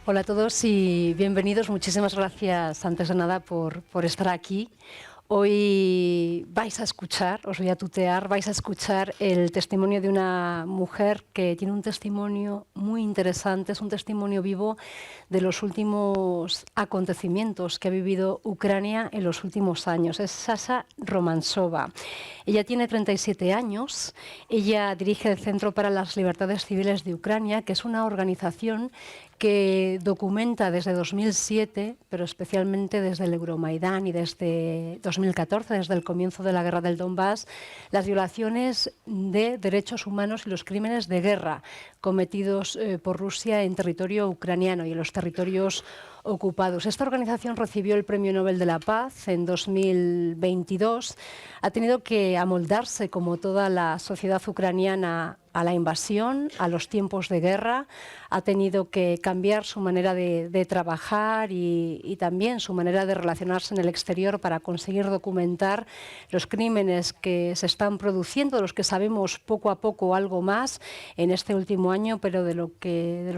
Hola a todos y bienvenidos. Muchísimas gracias, antes de nada, por estar aquí. Hoy vais a escuchar, os voy a tutear, vais a escuchar el testimonio de una mujer que tiene un testimonio muy interesante, es un testimonio vivo de los últimos acontecimientos que ha vivido Ucrania en los últimos años. Es Sasha Romansova. Ella tiene 37 años, ella dirige el Centro para las Libertades Civiles de Ucrania, que es una organización que documenta desde 2007, pero especialmente desde el Euromaidán y desde 2014, desde el comienzo de la guerra del Donbass, las violaciones de derechos humanos y los crímenes de guerra cometidos por Rusia en territorio ucraniano y en los territorios ocupados. Esta organización recibió el Premio Nobel de la Paz en 2022. Ha tenido que amoldarse, como toda la sociedad ucraniana, a la invasión, a los tiempos de guerra. Ha tenido que cambiar su manera de trabajar y también su manera de relacionarse en el exterior para conseguir documentar los crímenes que se están produciendo, de los que sabemos poco a poco algo más en este último año, pero de los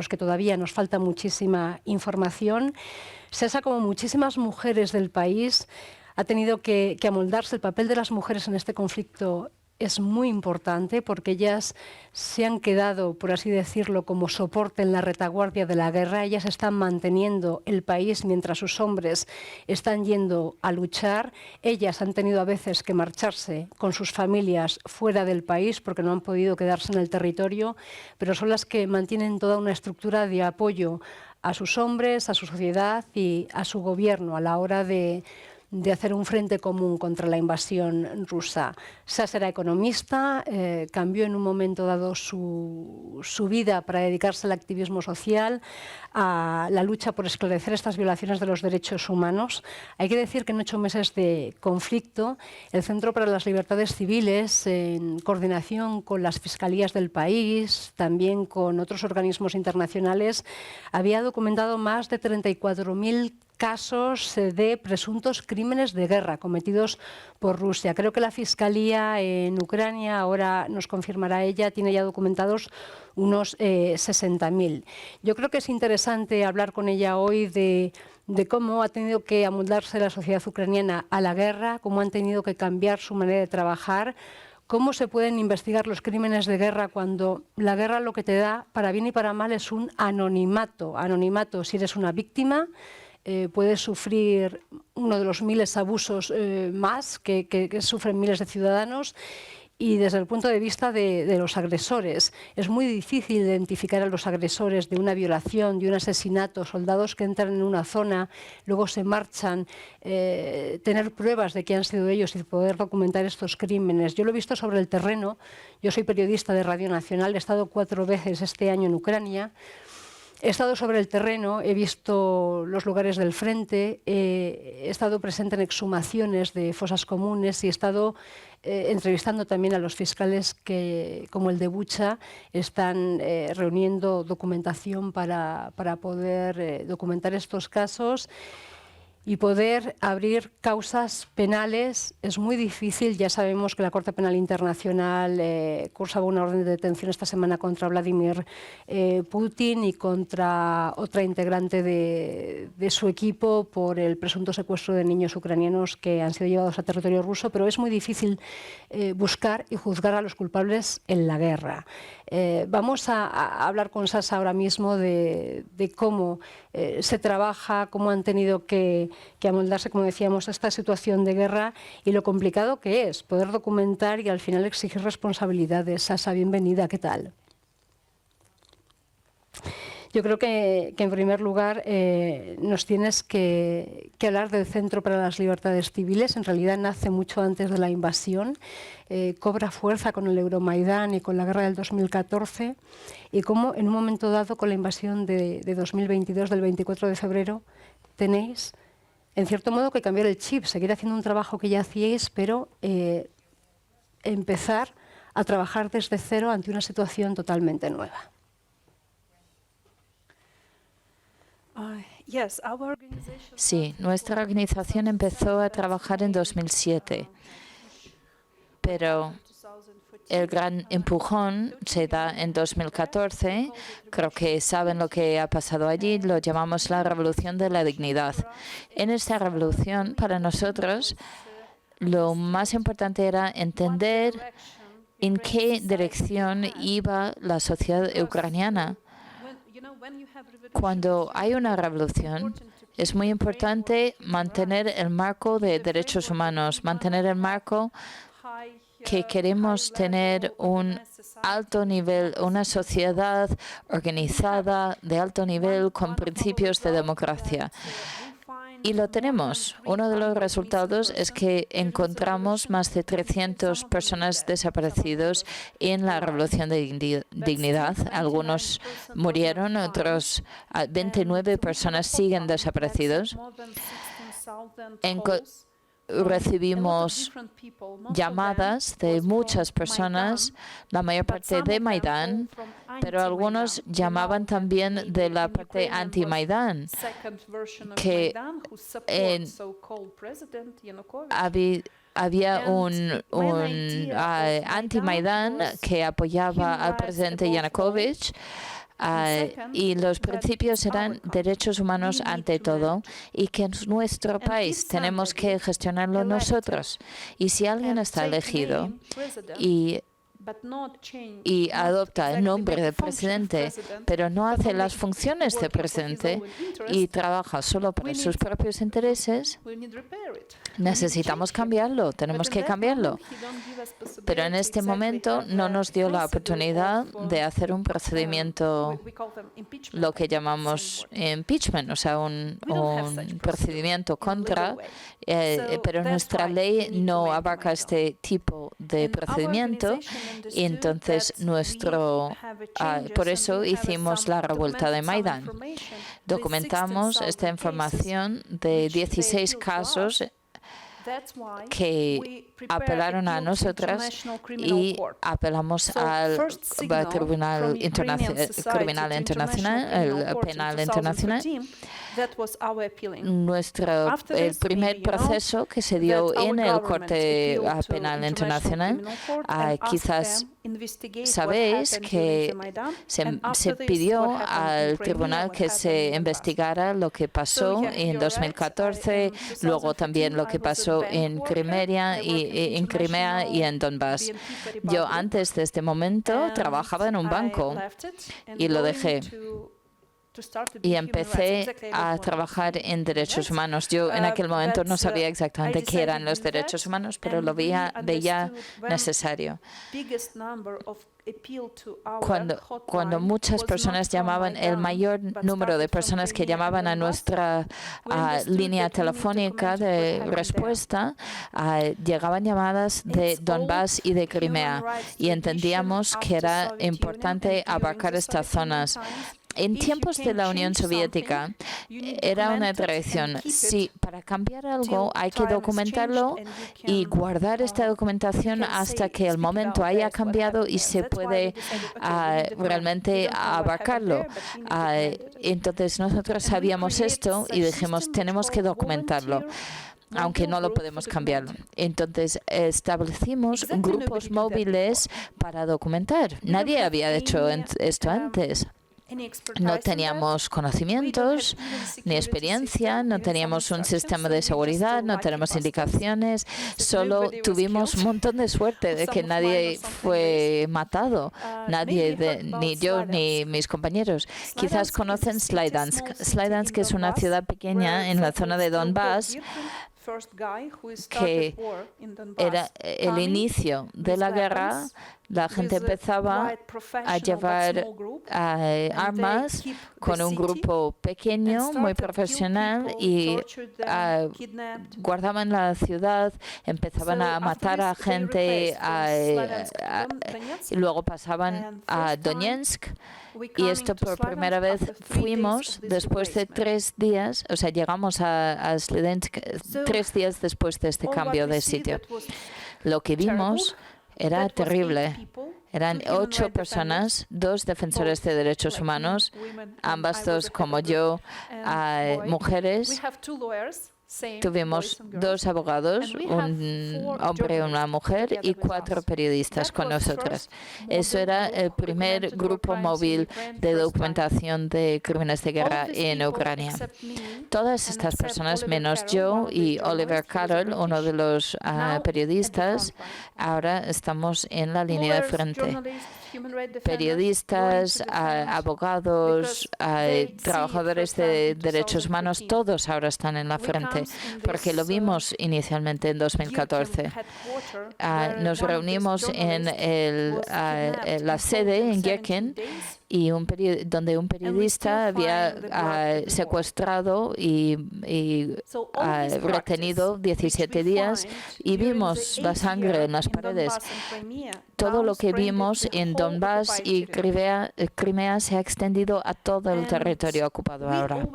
que todavía nos falta muchísima información. Sasa, como muchísimas mujeres del país, ha tenido que amoldarse. El papel de las mujeres en este conflicto es muy importante porque ellas se han quedado, por así decirlo, como soporte en la retaguardia de la guerra. Ellas están manteniendo el país mientras sus hombres están yendo a luchar. Ellas han tenido a veces que marcharse con sus familias fuera del país porque no han podido quedarse en el territorio, pero son las que mantienen toda una estructura de apoyo a sus hombres, a su sociedad y a su gobierno a la hora de hacer un frente común contra la invasión rusa. Sasa era economista, cambió en un momento dado su vida para dedicarse al activismo social, a la lucha por esclarecer estas violaciones de los derechos humanos. Hay que decir que en 8 meses de conflicto, el Centro para las Libertades Civiles, en coordinación con las fiscalías del país, también con otros organismos internacionales, había documentado más de 34.000 casos de presuntos crímenes de guerra cometidos por Rusia. Creo que la Fiscalía en Ucrania, ahora nos confirmará ella, tiene ya documentados unos 60.000. Yo creo que es interesante hablar con ella hoy de cómo ha tenido que amoldarse la sociedad ucraniana a la guerra, cómo han tenido que cambiar su manera de trabajar, cómo se pueden investigar los crímenes de guerra cuando la guerra lo que te da, para bien y para mal, es un anonimato. Anonimato si eres una víctima. Puedes sufrir uno de los miles de abusos más que sufren miles de ciudadanos. Y desde el punto de vista de los agresores, es muy difícil identificar a los agresores de una violación, de un asesinato, soldados que entran en una zona, luego se marchan, tener pruebas de que han sido ellos y poder documentar estos crímenes. Yo lo he visto sobre el terreno. Yo soy periodista de Radio Nacional, he estado 4 veces este año en Ucrania. He estado sobre el terreno, he visto los lugares del frente, he estado presente en exhumaciones de fosas comunes y he estado entrevistando también a los fiscales que, como el de Bucha, están reuniendo documentación para poder documentar estos casos y poder abrir causas penales. Es muy difícil. Ya sabemos que la Corte Penal Internacional cursaba una orden de detención esta semana contra Vladimir Putin y contra otra integrante de su equipo por el presunto secuestro de niños ucranianos que han sido llevados a territorio ruso, pero es muy difícil buscar y juzgar a los culpables en la guerra. Vamos a hablar con Sasa ahora mismo de cómo se trabaja, cómo han tenido que amoldarse, como decíamos, a esta situación de guerra y lo complicado que es poder documentar y al final exigir responsabilidades. Sasa, bienvenida, ¿qué tal? Yo creo que en primer lugar nos tienes que hablar del Centro para las Libertades Civiles. En realidad nace mucho antes de la invasión, cobra fuerza con el Euromaidán y con la guerra del 2014 y cómo en un momento dado con la invasión de 2022, del 24 de febrero, tenéis en cierto modo que cambiar el chip, seguir haciendo un trabajo que ya hacíais, pero empezar a trabajar desde cero ante una situación totalmente nueva. Sí, nuestra organización empezó a trabajar en 2007, pero el gran empujón se da en 2014. Creo que saben lo que ha pasado allí. Lo llamamos la Revolución de la Dignidad. En esta revolución, para nosotros, lo más importante era entender en qué dirección iba la sociedad ucraniana. Cuando hay una revolución, es muy importante mantener el marco de derechos humanos, mantener el marco que queremos tener un alto nivel, una sociedad organizada de alto nivel con principios de democracia. Y lo tenemos. Uno de los resultados es que encontramos más de 300 personas desaparecidos en la Revolución de Dignidad. Algunos murieron, otros 29 personas siguen desaparecidos. Recibimos llamadas de muchas personas, la mayor parte de Maidán, pero algunos llamaban también de la parte anti-Maidán, que había un anti-Maidán que apoyaba al presidente Yanukovych. Y los principios eran derechos humanos ante todo y que en nuestro país tenemos que gestionarlo nosotros. Y si alguien está elegido y adopta el nombre de presidente, pero no hace las funciones de presidente y trabaja solo para sus propios intereses, necesitamos cambiarlo, tenemos que cambiarlo. Pero en este momento no nos dio la oportunidad de hacer un procedimiento, lo que llamamos impeachment, o sea, un procedimiento contra, pero nuestra ley no abarca este tipo de procedimiento. Y entonces por eso hicimos la revuelta de Maidán. Documentamos esta información de 16 casos que apelaron a nosotras y apelamos al Tribunal Criminal Internacional, el Penal Internacional. El primer proceso que se dio en el Corte Penal Internacional, quizás sabéis que se pidió al tribunal que se investigara lo que pasó en 2014, luego también lo que pasó en Crimea y en Donbass. Yo antes de este momento trabajaba en un banco y lo dejé. Y empecé a trabajar en derechos humanos. Yo en aquel momento no sabía exactamente qué eran los derechos humanos, pero lo veía necesario. Cuando muchas personas llamaban, el mayor número de personas que llamaban a nuestra línea telefónica de respuesta, llegaban llamadas de Donbass y de Crimea, y entendíamos que era importante abarcar estas zonas. En tiempos de la Unión Soviética era una tradición. Si para cambiar algo hay que documentarlo y guardar esta documentación hasta que el momento haya cambiado y se puede realmente abarcarlo. Entonces nosotros sabíamos esto y dijimos, tenemos que documentarlo, aunque no lo podemos cambiar. Entonces establecimos grupos móviles para documentar. Nadie había hecho esto antes. No teníamos conocimientos ni experiencia, no teníamos un sistema de seguridad, no tenemos indicaciones, solo tuvimos un montón de suerte de que nadie fue matado, ni yo ni mis compañeros. Quizás conocen Slydansk. Slydansk es una ciudad pequeña en la zona de Donbass, que era el inicio de la guerra. La gente empezaba a llevar armas con un grupo pequeño, muy profesional, y guardaban la ciudad, empezaban a matar a gente, y luego pasaban a Donetsk. Y esto por primera vez fuimos después de 3 días, o sea, llegamos a Slydansk 3 días después de este cambio de sitio. Lo que vimos era terrible. Eran 8 personas, 2 defensores de derechos humanos, ambas dos como yo, mujeres. Tuvimos 2 abogados, un hombre y una mujer, y 4 periodistas con nosotras. Eso era el primer grupo móvil de documentación de crímenes de guerra en Ucrania. Todas estas personas, menos yo y Oliver Carroll, uno de los periodistas, ahora estamos en la línea de frente. Periodistas, abogados, trabajadores de derechos humanos, todos ahora están en la frente, porque lo vimos inicialmente en 2014. Nos reunimos en la sede en Gherkin, y donde un periodista había secuestrado y retenido 17 días, y vimos la sangre en las paredes. Todo lo que vimos en Donbass y Crimea se ha extendido a todo el territorio ocupado ahora.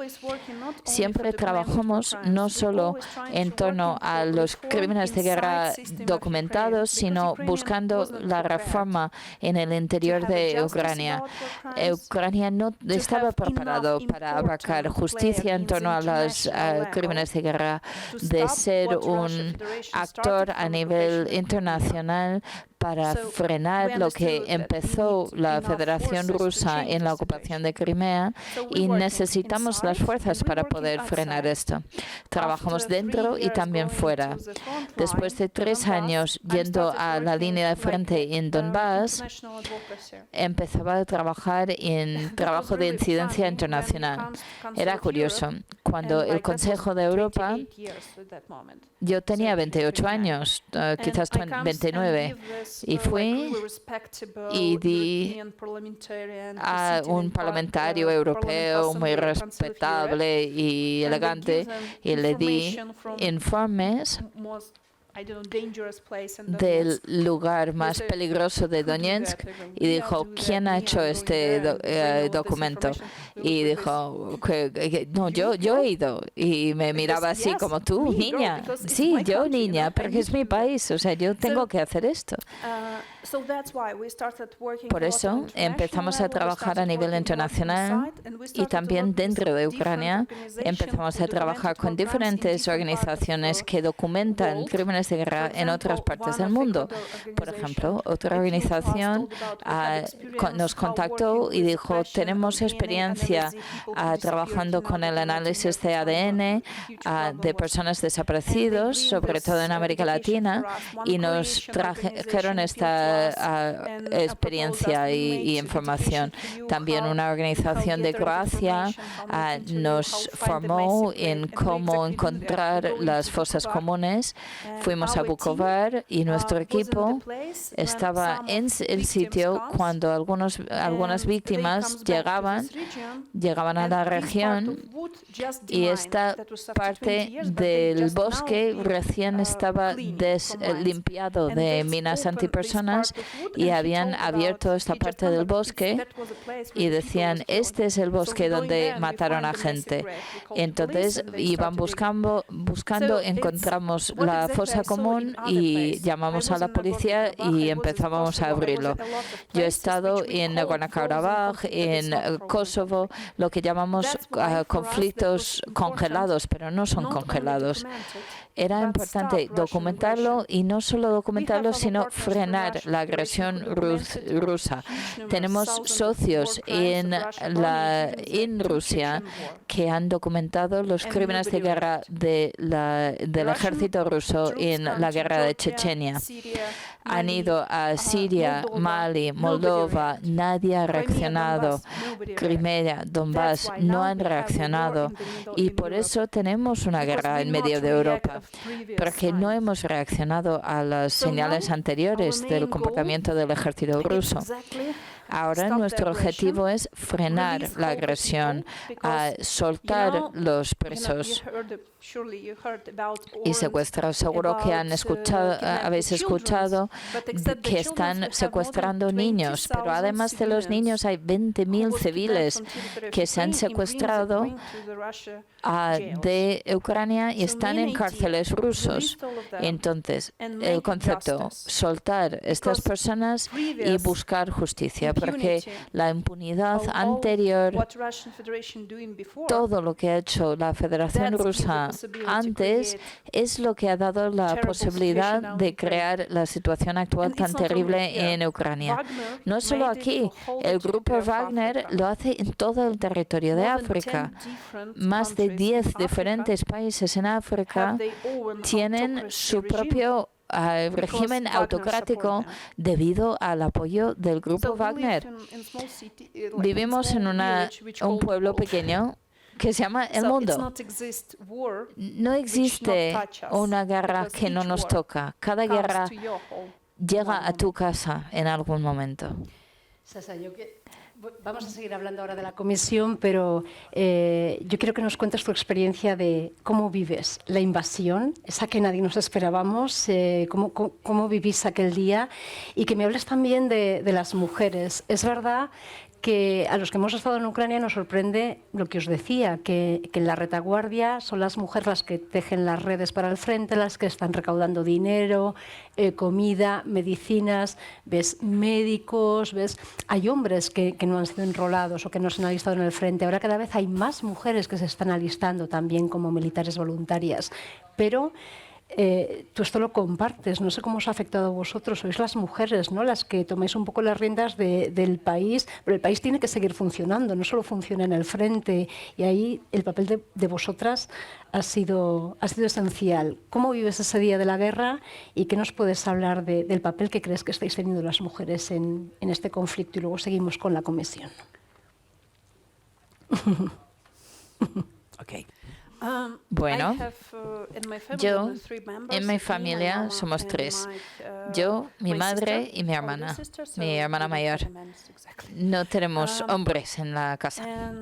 Siempre trabajamos no solo en torno a los crímenes de guerra documentados, sino buscando la reforma en el interior de Ucrania. Ucrania no estaba preparado para abarcar justicia en torno a los crímenes de guerra, de ser un actor a nivel internacional para frenar lo que empezó la Federación Rusa en la ocupación de Crimea, y necesitamos las fuerzas para poder frenar esto. Trabajamos dentro y también fuera. Después de 3 años yendo a la línea de frente en Donbass, empezaba a trabajar en trabajo de incidencia internacional. Era curioso. Cuando el Consejo de Europa, yo tenía 28 años, quizás 29, y fui y di a un parlamentario europeo muy respetable y elegante, y le di informes del lugar más peligroso de Donetsk, y dijo, ¿quién ha hecho este documento? Y dijo, no, yo he ido. Y me miraba así como, tú, niña. Sí, yo, niña, porque es mi país, o sea, yo tengo que hacer esto. Por eso empezamos a trabajar a nivel internacional, y también dentro de Ucrania empezamos a trabajar con diferentes organizaciones que documentan crímenes de guerra en otras partes del mundo. Por ejemplo, otra organización nos contactó y dijo, tenemos experiencia trabajando con el análisis de ADN de personas desaparecidas, sobre todo en América Latina, y nos trajeron esta experiencia y información. También una organización de Croacia nos formó en cómo encontrar las fosas comunes. Fuimos a Vukovar y nuestro equipo estaba en el sitio cuando algunas víctimas llegaban a la región, y esta parte del bosque recién estaba limpiado de minas antipersonas, y habían abierto esta parte del bosque y decían, este es el bosque donde mataron a gente. Entonces iban buscando, encontramos la fosa común y llamamos a la policía y empezábamos a abrirlo. Yo he estado en Nagorno-Karabaj, en Kosovo, lo que llamamos conflictos congelados, pero no son congelados. Era importante documentarlo, y no solo documentarlo, sino frenar la agresión rusa. Tenemos socios en Rusia que han documentado los crímenes de guerra del ejército ruso en la guerra de Chechenia. Han ido a Siria, Mali, Moldova, nadie ha reaccionado. Crimea, Donbass, no han reaccionado. Y por eso tenemos una guerra en medio de Europa, porque no hemos reaccionado a las señales anteriores del comportamiento del ejército ruso. Ahora nuestro objetivo es frenar la agresión, soltar los presos y secuestrados. Seguro que habéis escuchado que están secuestrando niños, pero además de los niños hay 20.000 civiles que se han secuestrado de Ucrania y están en cárceles rusos. Entonces, el concepto, soltar estas personas y buscar justicia, porque la impunidad anterior, todo lo que ha hecho la Federación Rusa antes, es lo que ha dado la posibilidad de crear la situación actual tan terrible en Ucrania. No solo aquí, el grupo Wagner lo hace en todo el territorio de África. Más de 10 diferentes países en África tienen su propio régimen autocrático debido al apoyo del grupo Wagner. Vivimos en un pueblo pequeño que se llama El Mundo. No existe una guerra que no nos toca. Cada guerra llega a tu casa en algún momento. Sasa, vamos a seguir hablando ahora de la comisión, pero yo quiero que nos cuentes tu experiencia de cómo vives la invasión, esa que nadie nos esperábamos, cómo vivís aquel día, y que me hables también de las mujeres. Es verdad que a los que hemos estado en Ucrania nos sorprende lo que os decía, que en la retaguardia son las mujeres las que tejen las redes para el frente, las que están recaudando dinero, comida, medicinas, ves médicos, ves... Hay hombres que no han sido enrolados o que no se han alistado en el frente. Ahora cada vez hay más mujeres que se están alistando también como militares voluntarias. Pero tú esto lo compartes, no sé cómo os ha afectado a vosotros, sois las mujeres, ¿no?, las que tomáis un poco las riendas del país, pero el país tiene que seguir funcionando, no solo funciona en el frente, y ahí el papel de vosotras ha sido esencial. ¿Cómo vives ese día de la guerra y qué nos puedes hablar del papel que crees que estáis teniendo las mujeres en este conflicto? Y luego seguimos con la comisión. Okay. Bueno, yo en mi familia somos tres. Yo, mi madre y mi hermana mayor. No tenemos hombres en la casa.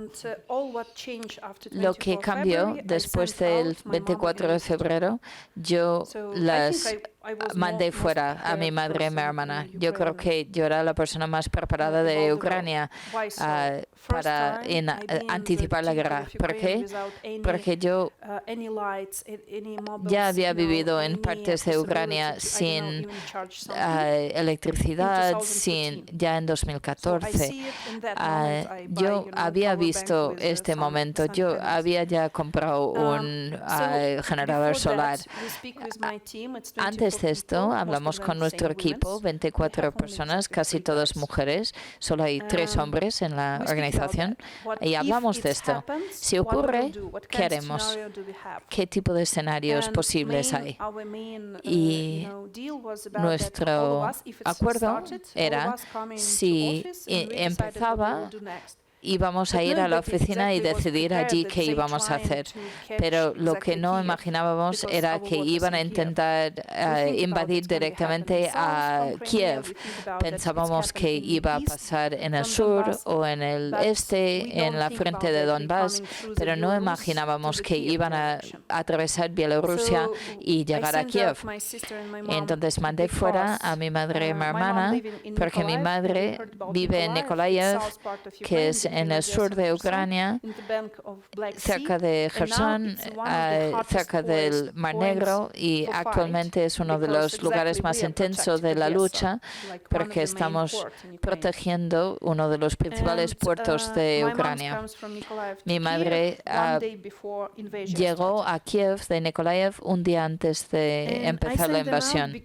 Lo que cambió después del 24 de febrero, yo las mandé fuera a mi madre y mi hermana. Yo creo que yo era la persona más preparada de Ucrania para anticipar la guerra. ¿Por qué? Porque yo ya había vivido en partes de Ucrania sin electricidad, ya en 2014. Yo había visto este momento. Yo había ya comprado un generador solar. Antes de esto, hablamos con nuestro equipo, 24 personas, casi todas mujeres. Solo hay 3 hombres en la organización. Y hablamos de esto. Si ocurre, ¿qué haremos? ¿Qué tipo de escenarios posibles hay? Y nuestro acuerdo era, si empezaba, íbamos a ir a la oficina y decidir allí qué íbamos a hacer. Pero lo que no imaginábamos era que iban a intentar invadir directamente a Kiev. Pensábamos que iba a pasar en el sur o en el este, en la frente de Donbass, pero no imaginábamos que iban a atravesar Bielorrusia y llegar a Kiev. Entonces mandé fuera a mi madre y mi hermana, porque mi madre vive en Nikolaev, que es en el sur de Ucrania, cerca de Kherson, cerca del Mar Negro, y actualmente es uno de los lugares más intensos de la lucha, porque estamos protegiendo uno de los principales puertos de Ucrania. Mi madre llegó a Kiev de Nikolaev un día antes de empezar la invasión.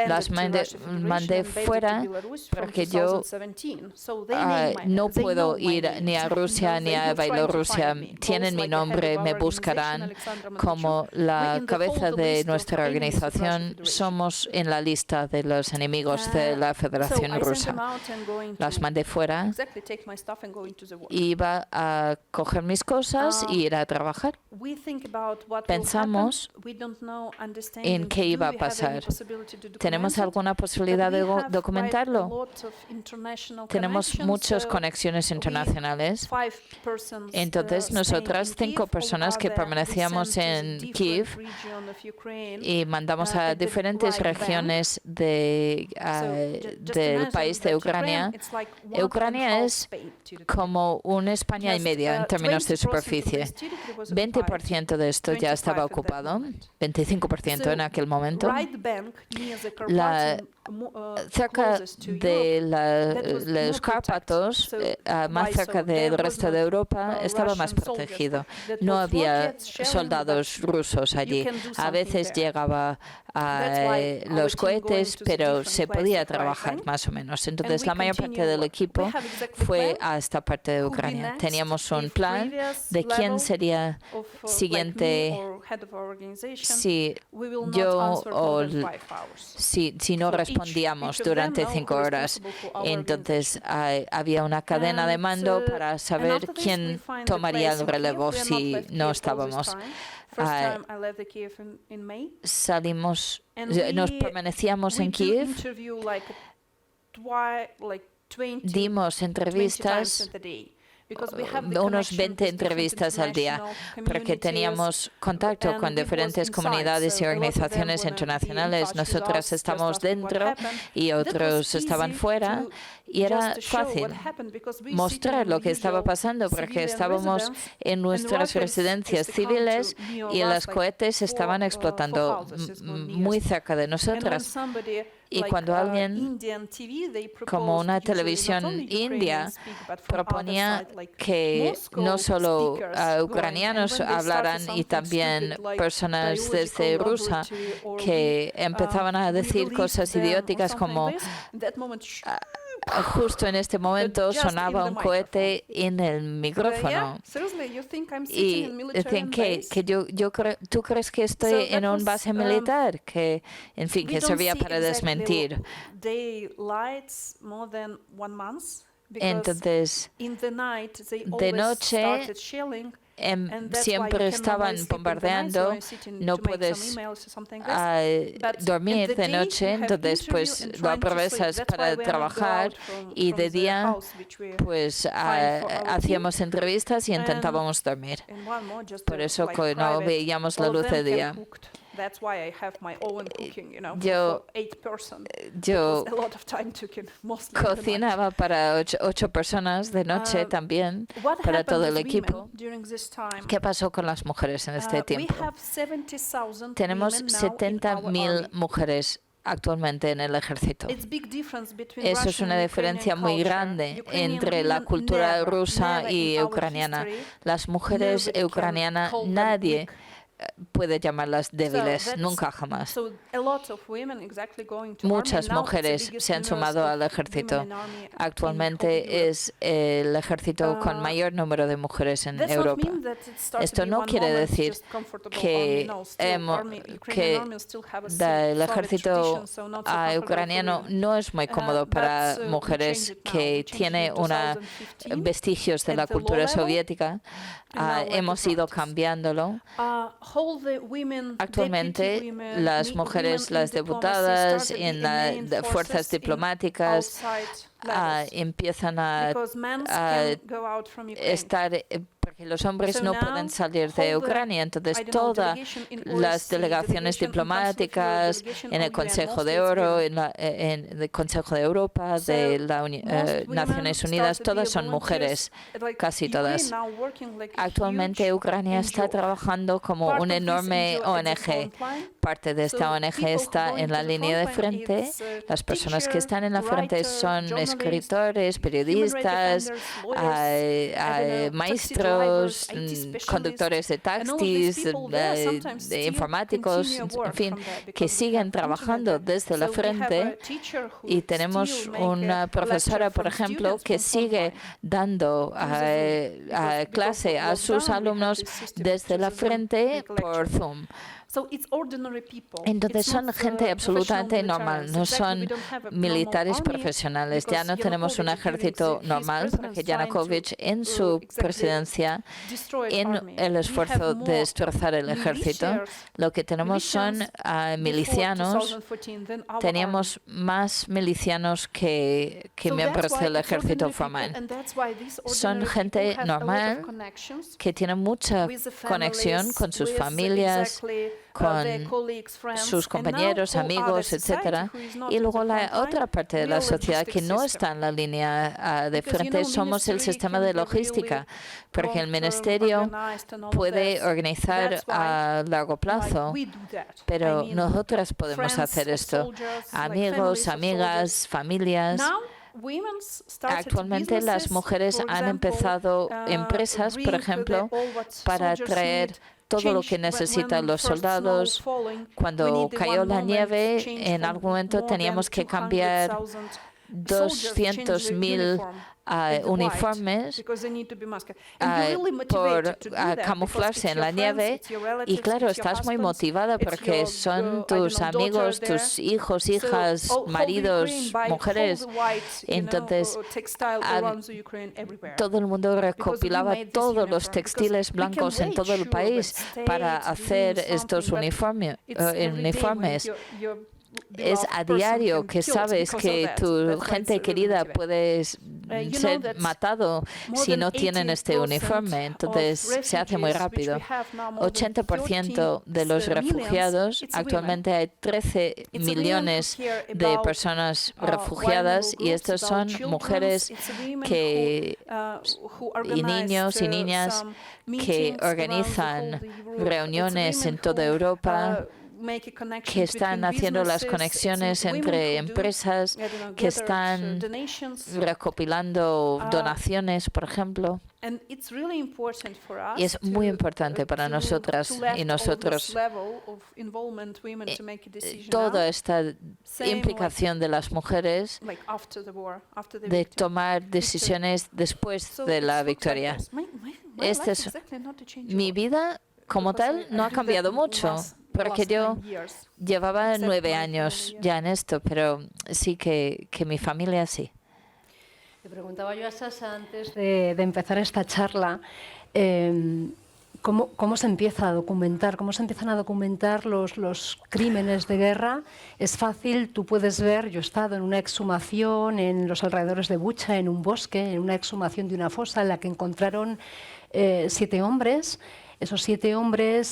Las mandé fuera porque yo no puedo ir ni a Rusia ni a Bielorrusia. Tienen mi nombre, me buscarán. Como la cabeza de nuestra organización, somos en la lista de los enemigos de la Federación Rusa. Las mandé fuera. Iba a coger mis cosas y ir a trabajar. Pensamos en qué iba a pasar. ¿Tenemos alguna posibilidad de documentarlo? Tenemos muchas conexiones internacionales internacionales. Entonces, nosotras 5 personas que permanecíamos en Kiev y mandamos a diferentes regiones del país de Ucrania. Ucrania es como una España y media en términos de superficie. 20% de esto ya estaba ocupado, 25% en aquel momento. Cerca de los Cárpatos, más cerca del resto de Europa, estaba más protegido. No había soldados rusos allí. A veces llegaba los cohetes, pero se podía trabajar más o menos. Entonces, la mayor parte del equipo fue a esta parte de Ucrania. Teníamos un plan de quién sería siguiente si yo o si no respondíamos durante 5 horas. Entonces, había una cadena de mando para saber quién tomaría el relevo si no estábamos. Nos permanecíamos en Kiev, dimos entrevistas, unos 20 entrevistas al día, porque teníamos contacto con diferentes comunidades y organizaciones internacionales. Nosotras estamos dentro y otros estaban fuera, y era fácil mostrar lo que estaba pasando, porque estábamos en nuestras residencias civiles y los cohetes estaban explotando muy cerca de nosotras. Y cuando alguien, como una televisión india, proponía que no solo ucranianos hablaran y también personas desde Rusia, que empezaban a decir cosas idióticas como justo en este momento sonaba un cohete en el micrófono y decían que ¿tú crees que estoy en un base militar? Que, en fin, que servía para desmentir. Entonces, de noche siempre estaban bombardeando, no puedes dormir de noche, entonces pues lo aprovechas para trabajar, y de día pues hacíamos entrevistas y intentábamos dormir. Por eso que no veíamos la luz de día. Yo cocinaba para 8 personas de noche también, para todo el equipo. ¿Qué pasó con las mujeres en este tiempo? Tenemos 70.000 mujeres actualmente en el ejército. Eso es una diferencia muy grande entre la cultura rusa y ucraniana. Las mujeres ucranianas, nadie puede llamarlas débiles, nunca jamás. Muchas mujeres se han sumado al ejército. Actualmente es el ejército con mayor número de mujeres en Europa. Esto no quiere decir que el ejército ucraniano no es muy cómodo para mujeres, que tiene vestigios de la cultura soviética. Hemos ido cambiándolo. Actualmente, las mujeres, las diputadas en las fuerzas diplomáticas empiezan a estar, porque los hombres no pueden salir de Ucrania. Entonces, todas las delegaciones diplomáticas en el Consejo de Oro, en el Consejo de Europa, de las Naciones Unidas, todas son mujeres, casi todas. Actualmente, Ucrania está trabajando como una enorme ONG. Parte de esta ONG está en la línea de frente. Las personas que están en la frente son escritores, periodistas, maestros, conductores de taxis, de informáticos, en fin, que siguen trabajando desde la frente. Y tenemos una profesora, por ejemplo, que sigue dando clase a sus alumnos desde la frente por Zoom. Entonces son gente absolutamente normal, no son militares profesionales. Ya no tenemos un ejército normal, porque Yanukovych en su presidencia guerra, en el esfuerzo de destrozar el ejército. Lo que tenemos son milicianos. Teníamos más milicianos que miembros del ejército formal. Son gente normal que tiene mucha conexión con sus familias, con sus compañeros, amigos, etcétera. Y luego la otra parte de la sociedad que no está en la línea de frente somos el sistema de logística, porque el ministerio puede organizar a largo plazo, pero nosotras podemos hacer esto. Amigos, amigas, familias. Actualmente las mujeres han empezado empresas, por ejemplo, para traer todo lo que necesitan los soldados. Cuando cayó la nieve, en algún momento teníamos que cambiar 200.000 uniformes por camuflarse en la nieve. Y claro, estás muy motivada porque son tus amigos, tus hijos, hijas, maridos, mujeres. Entonces, todo el mundo recopilaba todos los textiles blancos en todo el país para hacer estos uniformes. Es a diario que sabes que tu gente querida puede ser matado si no tienen este uniforme. Entonces se hace muy rápido. 80% de los refugiados, actualmente hay 13 millones de personas refugiadas y estos son mujeres y niños y niñas que organizan reuniones en toda Europa, que están haciendo las conexiones entre empresas, que están recopilando donaciones, por ejemplo. Y es muy importante para nosotras y nosotros toda esta implicación de las mujeres de tomar decisiones después de la victoria. Mi vida como tal no ha cambiado mucho, porque yo llevaba 9 años ya en esto, pero sí que mi familia sí. Le preguntaba yo a Sasha antes de empezar esta charla, ¿cómo se empieza a documentar? ¿Cómo se empiezan a documentar los crímenes de guerra? Es fácil, tú puedes ver, yo he estado en una exhumación en los alrededores de Bucha, en un bosque, en una exhumación de una fosa en la que encontraron 7 hombres. Esos 7 hombres,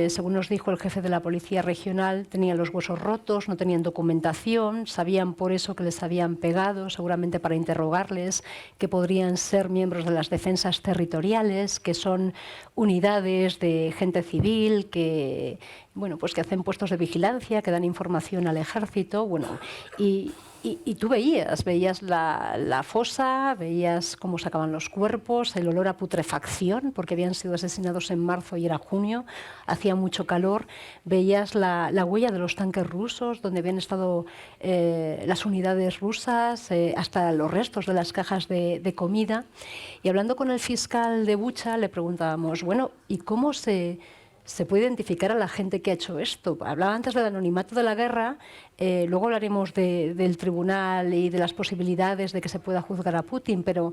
según nos dijo el jefe de la Policía Regional, tenían los huesos rotos, no tenían documentación, sabían por eso que les habían pegado, seguramente para interrogarles, que podrían ser miembros de las defensas territoriales, que son unidades de gente civil, que hacen puestos de vigilancia, que dan información al ejército, y tú veías la fosa, veías cómo sacaban los cuerpos, el olor a putrefacción, porque habían sido asesinados en marzo y era junio, hacía mucho calor, veías la huella de los tanques rusos, donde habían estado las unidades rusas, hasta los restos de las cajas de comida. Y hablando con el fiscal de Bucha, le preguntábamos, ¿y cómo se puede identificar a la gente que ha hecho esto? Hablaba antes del anonimato de la guerra, luego hablaremos del tribunal y de las posibilidades de que se pueda juzgar a Putin, pero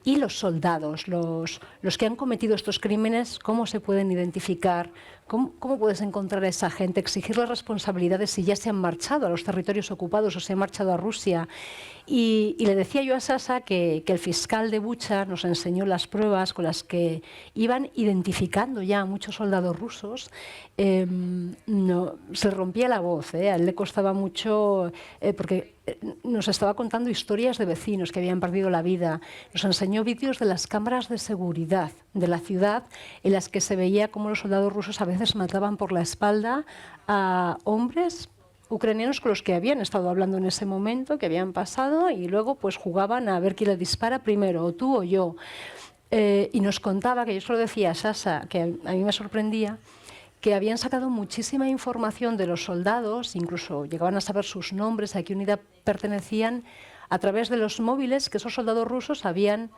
¿y los soldados, los que han cometido estos crímenes, cómo se pueden identificar? ¿Cómo puedes encontrar a esa gente, exigirles responsabilidades si ya se han marchado a los territorios ocupados o se han marchado a Rusia? Y le decía yo a Sasha que el fiscal de Bucha nos enseñó las pruebas con las que iban identificando ya a muchos soldados rusos. Se rompía la voz, a él le costaba mucho, porque nos estaba contando historias de vecinos que habían perdido la vida. Nos enseñó vídeos de las cámaras de seguridad de la ciudad en las que se veía cómo los soldados rusos a veces mataban por la espalda a hombres ucranianos con los que habían estado hablando en ese momento, que habían pasado, y luego pues jugaban a ver quién le dispara primero, o tú o yo. Y nos contaba, que yo se lo decía a Sasha, que a mí me sorprendía, que habían sacado muchísima información de los soldados, incluso llegaban a saber sus nombres, a qué unidad pertenecían, a través de los móviles que esos soldados rusos habían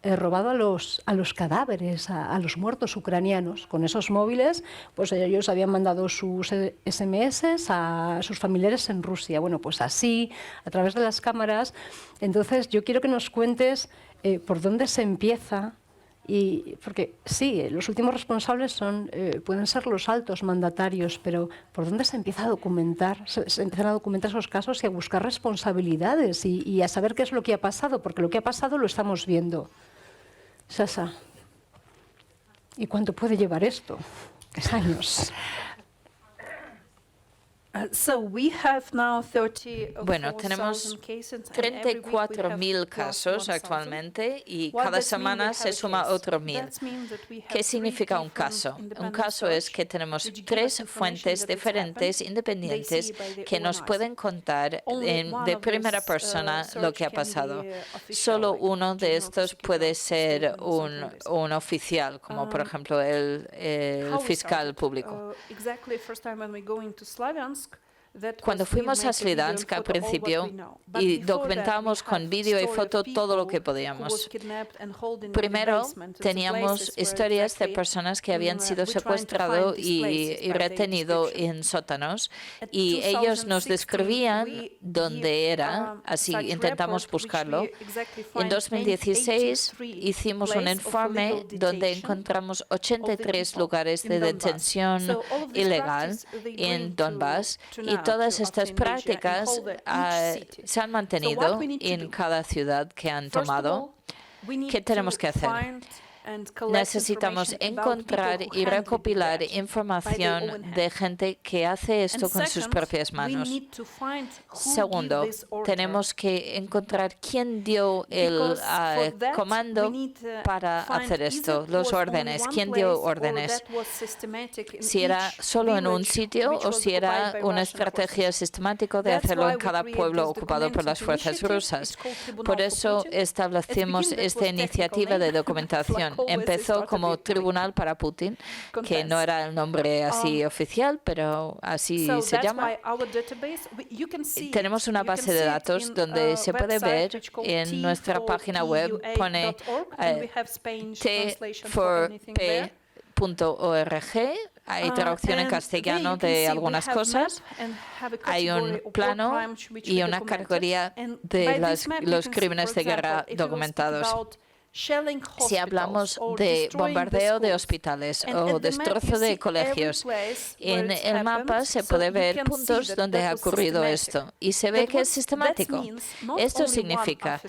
robado a los cadáveres, a los muertos ucranianos. Con esos móviles, pues ellos habían mandado sus SMS a sus familiares en Rusia. Pues así, a través de las cámaras. Entonces, yo quiero que nos cuentes por dónde se empieza Y porque sí, los últimos responsables pueden ser los altos mandatarios, pero ¿por dónde se empieza a documentar? Se empiezan a documentar esos casos y a buscar responsabilidades y a saber qué es lo que ha pasado, porque lo que ha pasado lo estamos viendo. Sasa, ¿y cuánto puede llevar esto? 3 años. Bueno, tenemos 34.000 casos actualmente y cada semana se suma otro 1.000. ¿Qué significa un caso? Un caso es que tenemos 3 fuentes diferentes, independientes, que nos pueden contar de primera persona lo que ha pasado. Solo uno de estos puede ser un oficial, como por ejemplo el fiscal público. Cuando fuimos a Slidansk al principio y documentábamos con vídeo y foto todo lo que podíamos. Primero teníamos historias de personas que habían sido secuestrados y retenidos en sótanos y ellos nos describían dónde era, así intentamos buscarlo. En 2016 hicimos un informe donde encontramos 83 lugares de detención ilegal en Donbass y todas estas prácticas se han mantenido en cada ciudad que han tomado. ¿Qué tenemos que hacer? Necesitamos encontrar y recopilar información de gente que hace esto con sus propias manos. Segundo, tenemos que encontrar quién dio el comando para hacer esto, los órdenes, quién dio órdenes. Si era solo en un sitio o si era una estrategia sistemática de hacerlo en cada pueblo ocupado por las fuerzas rusas. Por eso establecimos esta iniciativa de documentación. Empezó como Tribunal para Putin, que no era el nombre así oficial, pero así se llama. Tenemos una base de datos donde se puede ver en nuestra página web, pone t4p.org, hay traducción en castellano de algunas cosas, hay un plano y una categoría de los crímenes de guerra documentados. Si hablamos de bombardeo de hospitales o destrozo de colegios, en el mapa se puede ver puntos donde ha ocurrido esto y se ve que es sistemático. Esto significa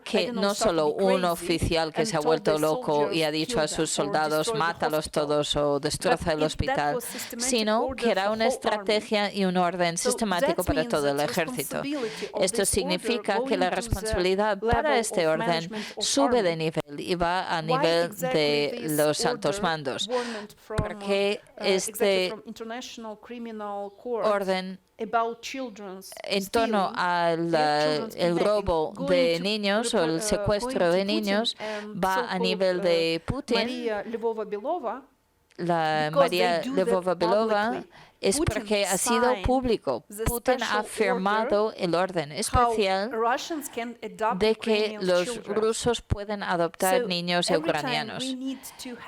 que no solo un oficial que se ha vuelto loco y ha dicho a sus soldados mátalos todos o destroza el hospital, sino que era una estrategia y un orden sistemático para todo el ejército. Esto significa que la responsabilidad para este orden sube de nivel y va a nivel de los altos mandos, porque este orden en torno al robo de niños o el secuestro de niños va a nivel de Putin. La María Lvova-Belova es porque ha sido público. Putin ha firmado el orden especial de que los rusos pueden adoptar niños ucranianos.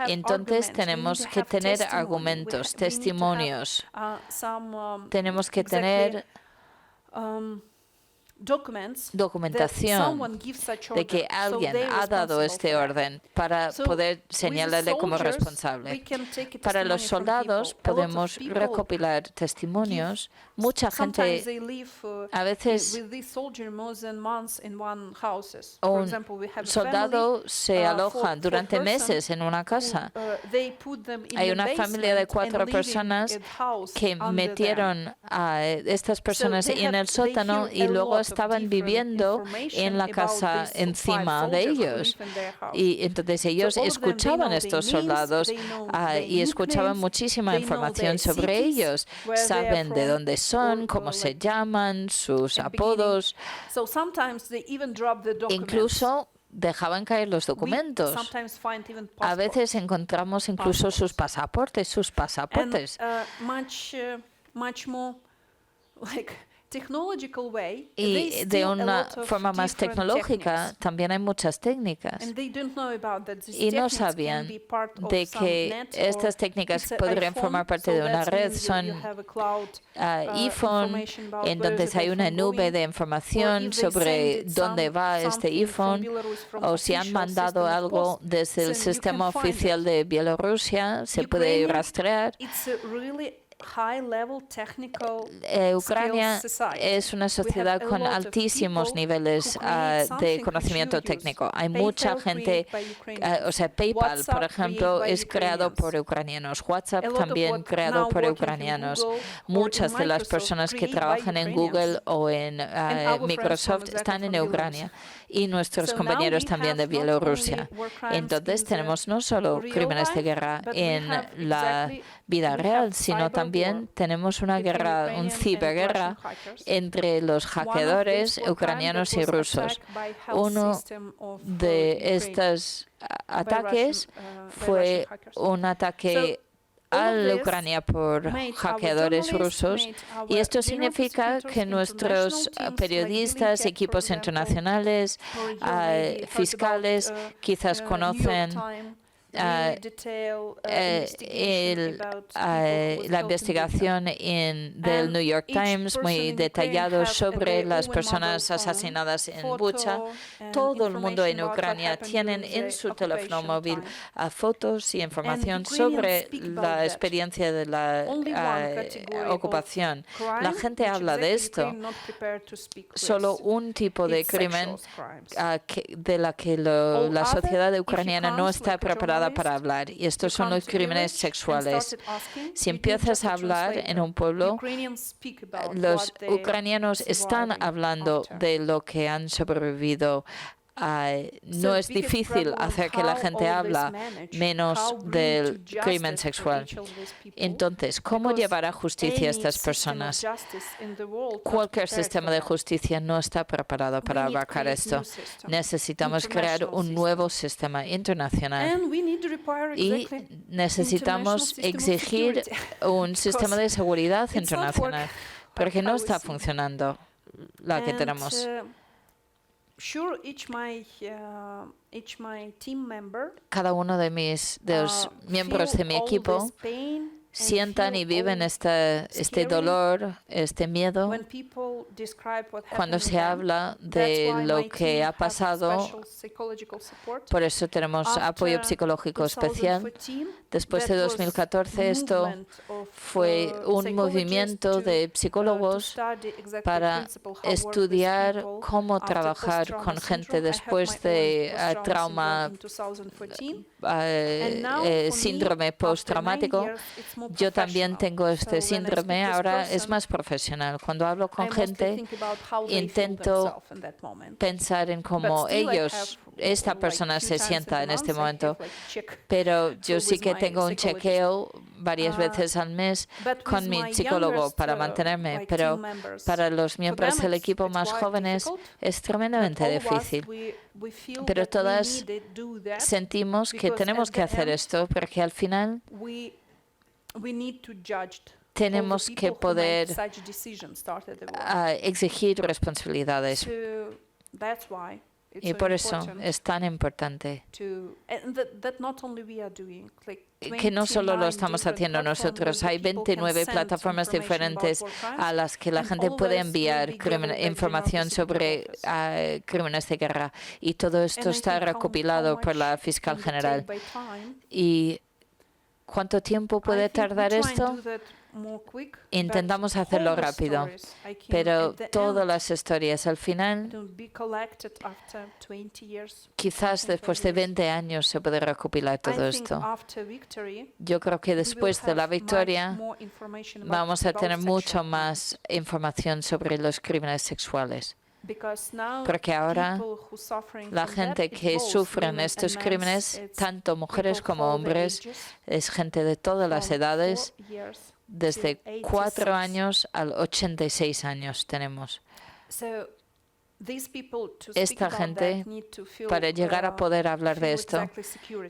Entonces tenemos que tener argumentos, testimonios. Tenemos que tener documentación de que alguien ha dado este orden para poder señalarle como responsable. Para los soldados podemos recopilar testimonios. Mucha gente a veces un soldado se aloja durante meses en una casa. Hay una familia de 4 personas que metieron a estas personas en el sótano y luego estaban viviendo en la casa encima de ellos. Y entonces ellos escuchaban a estos soldados y escuchaban muchísima información sobre ellos. Saben de dónde son, cómo se llaman, sus apodos. Incluso dejaban caer los documentos. A veces encontramos incluso sus pasaportes. Y de una forma más tecnológica también hay muchas técnicas. Y no sabían de que estas técnicas podrían formar parte de una red. Son iPhone, en donde hay una nube de información sobre dónde va este iPhone, o si han mandado algo desde el sistema oficial de Bielorrusia, se puede rastrear. Ucrania es una sociedad con altísimos niveles de conocimiento técnico. Hay mucha gente, PayPal, por ejemplo, es creado por ucranianos. WhatsApp también creado por ucranianos. Muchas de las personas que trabajan en Google o en Microsoft están en Ucrania. Y nuestros compañeros también de Bielorrusia. Entonces tenemos no solo crímenes de guerra en la vida real, sino también tenemos una guerra, una ciberguerra entre los hackeadores ucranianos y rusos. Uno de estos ataques fue un ataque a la Ucrania por hackeadores rusos, y esto significa que nuestros periodistas, equipos internacionales, fiscales, quizás conocen la investigación del New York Times, muy detallado sobre las personas asesinadas en Bucha. Todo el mundo en Ucrania tiene en su teléfono móvil fotos y información sobre la experiencia de la ocupación. La gente habla de esto. Solo un tipo de crimen de la que la sociedad ucraniana no está preparada para hablar, y estos son los crímenes sexuales. Si empiezas a hablar en un pueblo, los ucranianos están hablando de lo que han sobrevivido. No es difícil hacer que la gente habla menos del crimen sexual. Entonces, ¿cómo llevar a justicia a estas personas? Cualquier sistema de justicia no está preparado para abarcar esto. Necesitamos crear un nuevo sistema internacional y necesitamos exigir un sistema de seguridad internacional, porque no está funcionando la que tenemos. Cada uno de los miembros de mi equipo sientan y viven este dolor, este miedo. Cuando se habla de lo que ha pasado, por eso tenemos apoyo psicológico especial. Después de 2014, esto fue un movimiento de psicólogos para estudiar cómo trabajar con gente después de trauma, síndrome postraumático. Yo también tengo este síndrome, ahora es más profesional. Cuando hablo con gente, intento pensar en cómo esta persona se sienta en este momento, pero yo sí que tengo un chequeo varias veces al mes con mi psicólogo para mantenerme, pero para los miembros del equipo más jóvenes es tremendamente difícil. Pero todas sentimos que tenemos que hacer esto, porque al final tenemos que poder exigir responsabilidades. Y por eso es tan importante que no solo lo estamos haciendo nosotros. Hay 29 plataformas diferentes a las que la gente puede enviar información sobre crímenes de guerra. Y todo esto está recopilado por la fiscal general. ¿Y cuánto tiempo puede tardar esto? Intentamos hacerlo rápido, pero todas las historias al final, quizás después de 20 años se puede recopilar todo esto. Yo creo que después de la victoria vamos a tener mucho más información sobre los crímenes sexuales. Porque ahora la gente que sufre estos crímenes, tanto mujeres como hombres, es gente de todas las edades, desde 4 años a 86 años tenemos. esta gente, para llegar a poder hablar de esto,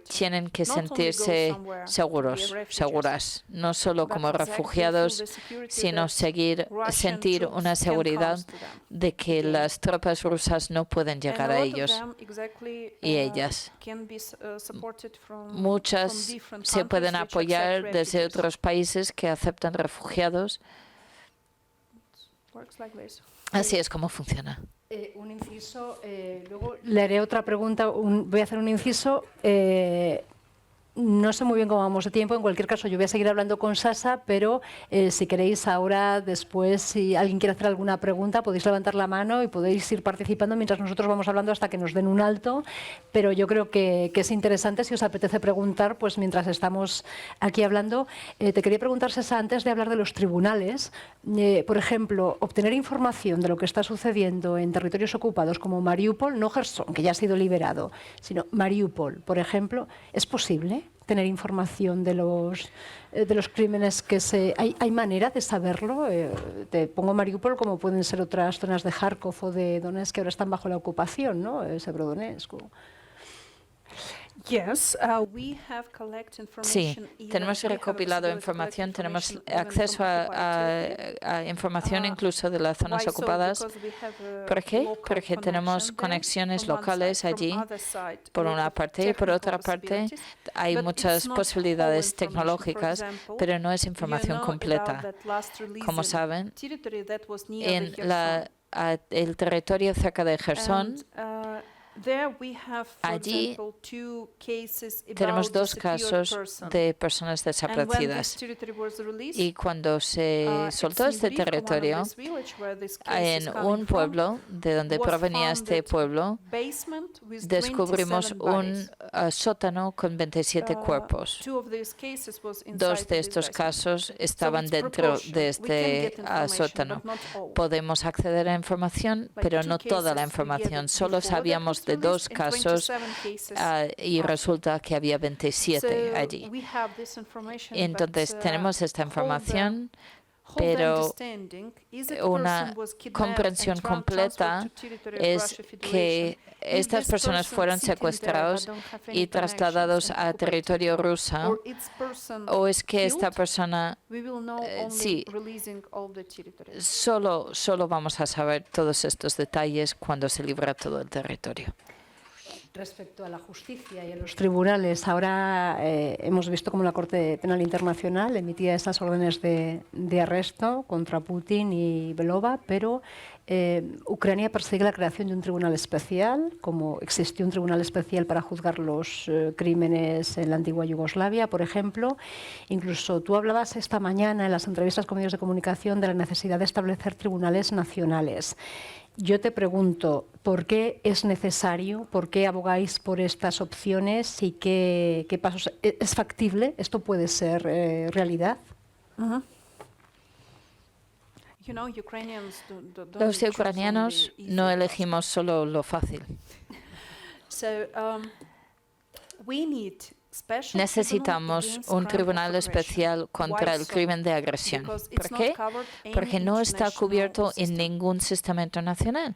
tienen que sentirse seguros, seguras, no solo como refugiados, sino sentir una seguridad de que las tropas rusas no pueden llegar a ellos y ellas. Muchas se pueden apoyar desde otros países que aceptan refugiados. Así es como funciona. Un inciso, luego le haré otra pregunta, voy a hacer un inciso. No sé muy bien cómo vamos de tiempo, en cualquier caso yo voy a seguir hablando con Sasha, pero si queréis ahora, después, si alguien quiere hacer alguna pregunta, podéis levantar la mano y podéis ir participando mientras nosotros vamos hablando hasta que nos den un alto, pero yo creo que es interesante, si os apetece preguntar, pues mientras estamos aquí hablando. Te quería preguntar, Sasha, antes de hablar de los tribunales, por ejemplo, obtener información de lo que está sucediendo en territorios ocupados como Mariupol, no Gerson, que ya ha sido liberado, sino Mariupol, por ejemplo, ¿es posible tener información de los crímenes que se... ¿Hay manera de saberlo? Te pongo Mariupol, como pueden ser otras zonas de Kharkov o de Donetsk que ahora están bajo la ocupación, ¿no? Severodonetsk. Sí, tenemos recopilado información, tenemos acceso a información incluso de las zonas ocupadas. ¿Por qué? Porque tenemos conexiones locales allí, por una parte, y por otra parte hay muchas posibilidades tecnológicas, pero no es información completa. Como saben, en el territorio cerca de Gerson, allí tenemos dos casos de personas desaparecidas. Y cuando se soltó este territorio, en un pueblo de donde provenía este pueblo, descubrimos un sótano con 27 cuerpos. Dos de estos casos estaban dentro de este sótano. Podemos acceder a información, pero no toda la información. Solo sabíamos de dos casos y resulta que había 27 allí. Entonces tenemos esta información, pero una comprensión completa es que estas personas fueron secuestrados y trasladados a territorio ruso, o es que esta persona, sí, solo vamos a saber todos estos detalles cuando se libra todo el territorio. Respecto a la justicia y a los tribunales, ahora hemos visto cómo la Corte Penal Internacional emitía estas órdenes de arresto contra Putin y Belova, pero Ucrania persigue la creación de un tribunal especial, como existió un tribunal especial para juzgar los crímenes en la antigua Yugoslavia, por ejemplo. Incluso tú hablabas esta mañana en las entrevistas con medios de comunicación de la necesidad de establecer tribunales nacionales. Yo te pregunto, ¿por qué es necesario? ¿Por qué abogáis por estas opciones? ¿Y qué pasos? ¿Es factible? ¿Esto puede ser realidad? Los ucranianos no elegimos solo lo fácil. Necesitamos un tribunal especial contra el crimen de agresión. ¿Por qué? Porque no está cubierto en ningún sistema internacional.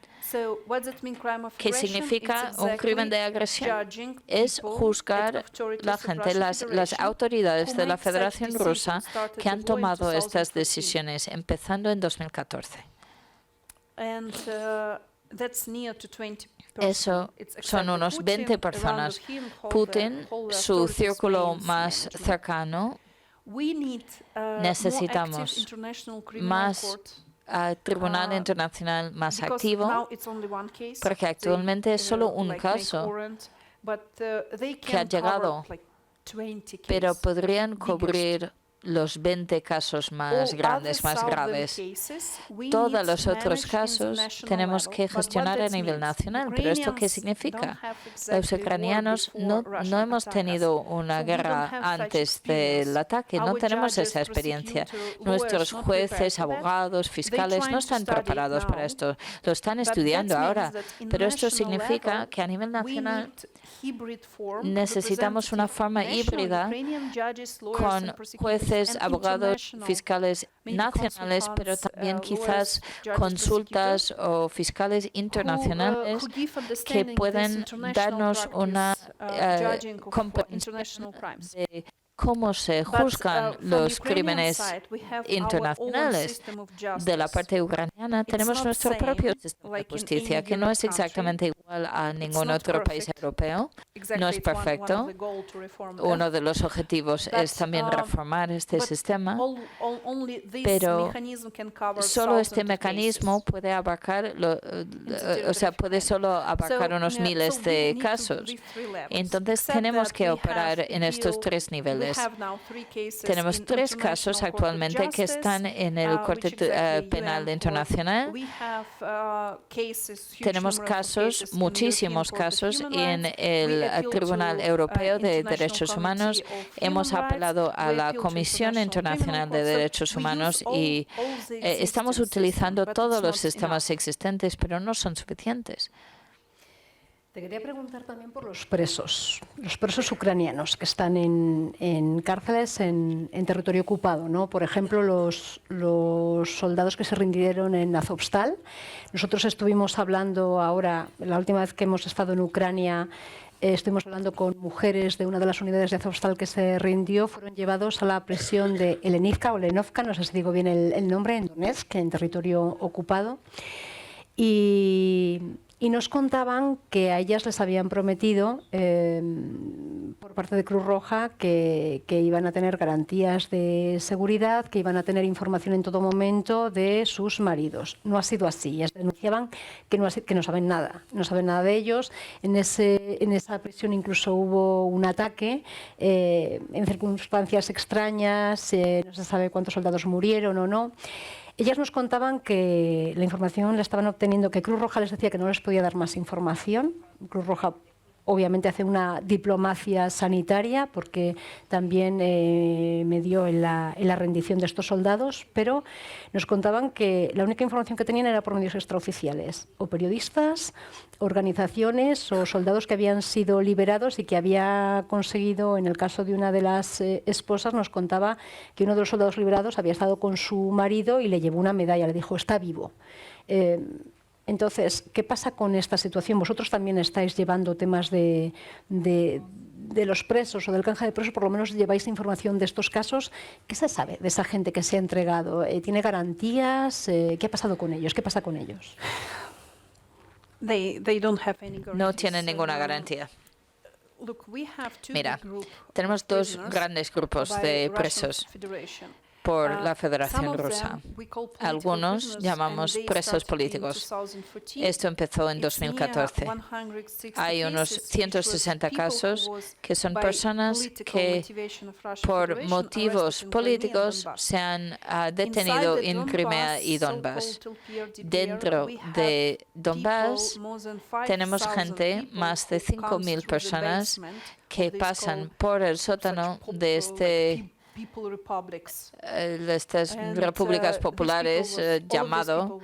¿Qué significa un crimen de agresión? Es juzgar la gente, las autoridades de la Federación Rusa que han tomado estas decisiones, empezando en 2014. Eso son unos 20 personas. Putin, su círculo más cercano, necesitamos más tribunal internacional más activo, porque actualmente es solo un caso que ha llegado, pero podrían cubrir los 20 casos más grandes, más graves. Todos los otros casos tenemos que gestionar a nivel nacional. ¿Pero esto qué significa? Los ucranianos no hemos tenido una guerra antes del ataque, no tenemos esa experiencia. Nuestros jueces, abogados, fiscales no están preparados para esto, lo están estudiando ahora. Pero esto significa que a nivel nacional necesitamos una forma híbrida con jueces veces abogados fiscales nacionales, pero también quizás consultas o fiscales internacionales que pueden darnos una comprensión de cómo se juzgan los crímenes internacionales. De la parte ucraniana tenemos nuestro propio sistema de justicia, que no es exactamente igual a ningún otro país europeo. No es perfecto. Uno de los objetivos es también reformar este sistema, pero solo este mecanismo puede abarcar, puede solo abarcar unos miles de casos. Entonces tenemos que operar en estos tres niveles. Tenemos 3 casos actualmente que están en el Corte Penal Internacional. Tenemos casos, muchísimos casos, en el Tribunal Europeo de Derechos Humanos. Hemos apelado a la Comisión Internacional de Derechos Humanos y estamos utilizando todos los sistemas existentes, pero no son suficientes. Te quería preguntar también por los presos ucranianos que están en cárceles en territorio ocupado, ¿no? Por ejemplo, los soldados que se rindieron en Azovstal. Nosotros estuvimos hablando ahora, la última vez que hemos estado en Ucrania, estuvimos hablando con mujeres de una de las unidades de Azovstal que se rindió. Fueron llevados a la prisión de Elenivka o Lenovka, no sé si digo bien el nombre, en Donetsk, en territorio ocupado. Y nos contaban que a ellas les habían prometido por parte de Cruz Roja que iban a tener garantías de seguridad, que iban a tener información en todo momento de sus maridos. No ha sido así. Ellas denunciaban que no saben nada. No saben nada de ellos. En esa prisión incluso hubo un ataque en circunstancias extrañas. No se sabe cuántos soldados murieron o no. Ellas nos contaban que la información la estaban obteniendo, que Cruz Roja les decía que no les podía dar más información. Cruz Roja obviamente hace una diplomacia sanitaria porque también medió en la rendición de estos soldados, pero nos contaban que la única información que tenían era por medios extraoficiales, o periodistas, organizaciones o soldados que habían sido liberados y que había conseguido, en el caso de una de las esposas, nos contaba que uno de los soldados liberados había estado con su marido y le llevó una medalla, le dijo, está vivo. Entonces, ¿qué pasa con esta situación? Vosotros también estáis llevando temas de los presos o del canje de presos, por lo menos lleváis información de estos casos. ¿Qué se sabe de esa gente que se ha entregado? ¿Tiene garantías? ¿Qué ha pasado con ellos? ¿Qué pasa con ellos? No tienen ninguna garantía. Mira, tenemos 2 grandes grupos de presos por la Federación Rusa. Algunos llamamos presos políticos. Esto empezó en 2014. Hay unos 160 casos que son personas que por motivos políticos se han detenido en Crimea y Donbass. Dentro de Donbass tenemos gente, más de 5.000 personas, que pasan por el sótano de estas repúblicas populares llamado.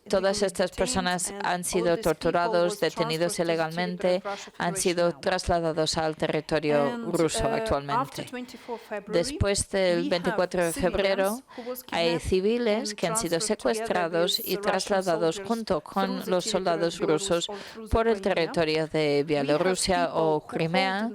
Todas estas personas han sido torturados, detenidos ilegalmente, han sido trasladados al territorio ruso actualmente. Después del 24 de febrero, hay civiles que han sido secuestrados y trasladados junto con los soldados rusos por el territorio de Bielorrusia o Crimea.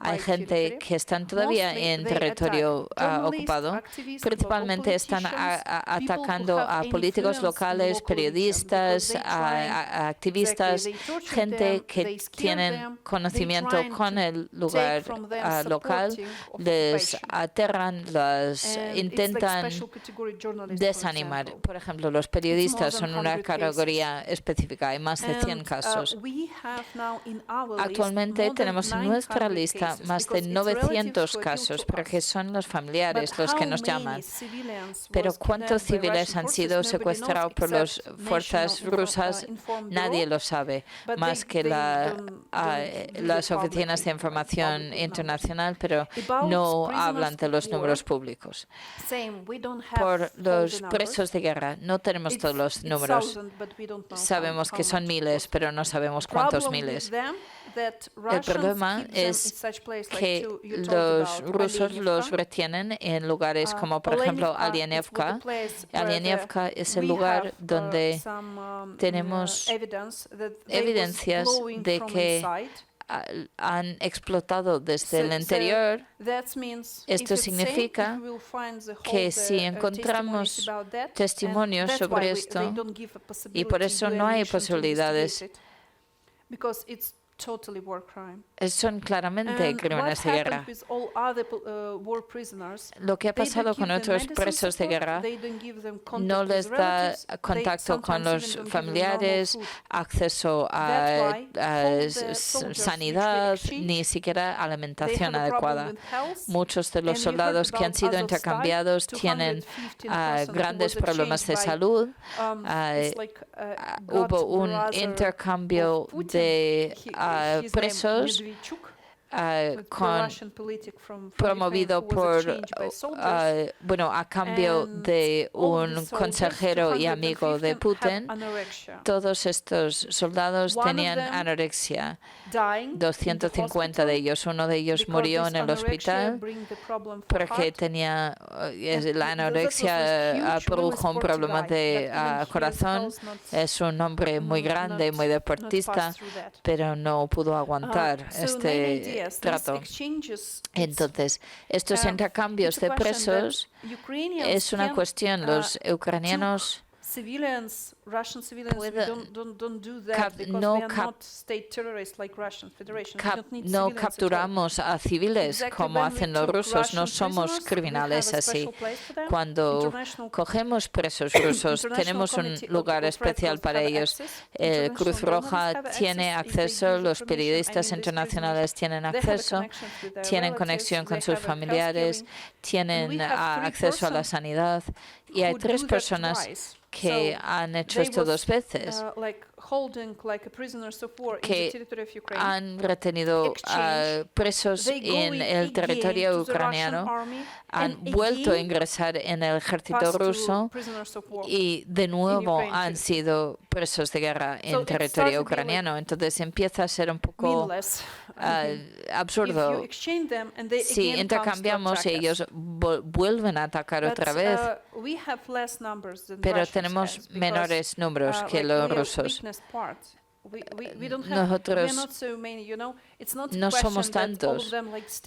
Hay gente que están todavía en territorio ocupado. Principalmente están atacando a políticos locales, periodistas, a activistas, gente que tienen conocimiento con el lugar local, les aterran, las intentan desanimar. Por ejemplo, los periodistas son una categoría específica, hay más de 100 casos. Actualmente tenemos en nuestra lista más de 900 casos, porque son los familiares los que nos llaman. Pero ¿cuántos civiles han sido secuestrados por las fuerzas rusas? Nadie lo sabe, más que las oficinas de información internacional, pero no hablan de los números públicos. Por los presos de guerra, no tenemos todos los números. Sabemos que son miles, pero no sabemos cuántos miles. El problema es que los rusos los los retienen en lugares como, por ejemplo, Alienevka. Alienevka es el lugar donde tenemos evidencias de que han explotado desde el interior. Esto significa que si encontramos testimonios sobre esto, y por eso no hay posibilidades, son claramente crímenes de guerra. Lo que ha pasado con otros presos de guerra no les da contacto con los familiares, acceso a sanidad, ni siquiera alimentación adecuada. Muchos de los soldados que han sido intercambiados tienen grandes problemas de salud. Hubo un intercambio de presos promovido a cambio de un consejero y amigo de Putin. Todos estos soldados tenían anorexia. 250 de ellos. Uno de ellos murió en el hospital porque tenía la anorexia produjo un problema de corazón. Es un hombre muy grande, muy deportista, pero no pudo aguantar este trato. Entonces, estos intercambios de presos es una cuestión. Los ucranianos no capturamos a civiles como hacen los rusos, no somos criminales así. Cuando cogemos presos rusos, tenemos un lugar especial para ellos. Cruz Roja tiene acceso, los periodistas internacionales tienen acceso, tienen conexión con sus familiares, tienen acceso a la sanidad. Y hay 3 personas que han hecho esto 2 veces, que han retenido presos en el territorio ucraniano, han vuelto a ingresar en el ejército ruso y de nuevo han sido presos de guerra en territorio ucraniano. Entonces empieza a ser un poco absurdo. Si intercambiamos y ellos vuelven a atacar otra vez, pero tenemos menores números que los rusos. Nosotros no somos tantos.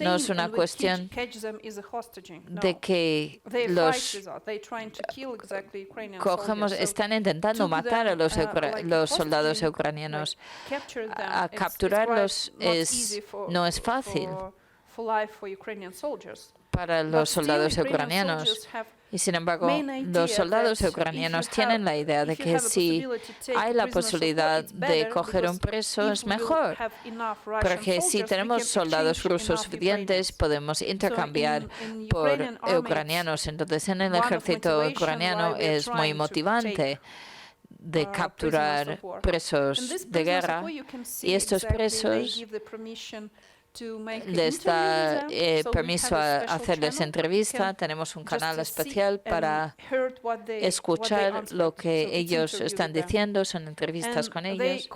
No es una cuestión de que los cogemos. Están intentando matar a los soldados ucranianos. A capturarlos no es fácil para los soldados ucranianos. Y sin embargo, los soldados ucranianos tienen la idea de que si hay la posibilidad de coger un preso es mejor, porque si tenemos soldados rusos suficientes podemos intercambiar por ucranianos. Entonces en el ejército ucraniano es muy motivante de capturar presos de guerra, y estos presos les da permiso a hacerles entrevista. Tenemos un canal especial para escuchar lo que ellos están diciendo, son entrevistas con ellos.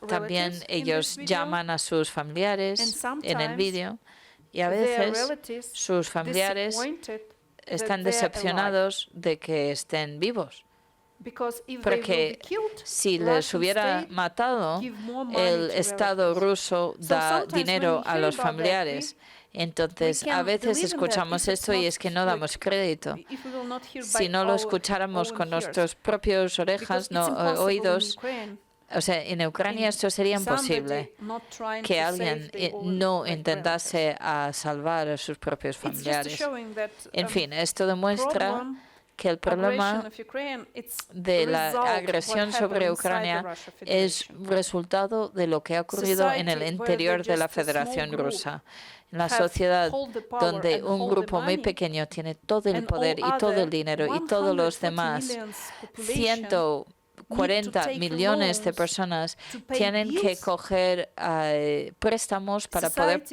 También ellos llaman a sus familiares en el vídeo, y a veces sus familiares están decepcionados de que estén vivos. Porque si les hubiera matado, el Estado ruso da dinero a los familiares. Entonces, a veces escuchamos esto y es que no damos crédito. Si no lo escucháramos con nuestras propias orejas, oídos, o sea, en Ucrania esto sería imposible, que alguien no intentase a salvar a sus propios familiares. En fin, esto demuestra que el problema de la agresión sobre Ucrania es resultado de lo que ha ocurrido en el interior de la Federación Rusa. En la sociedad donde un grupo muy pequeño tiene todo el poder y todo el dinero y todos los demás 40 millones de personas tienen que coger préstamos para poder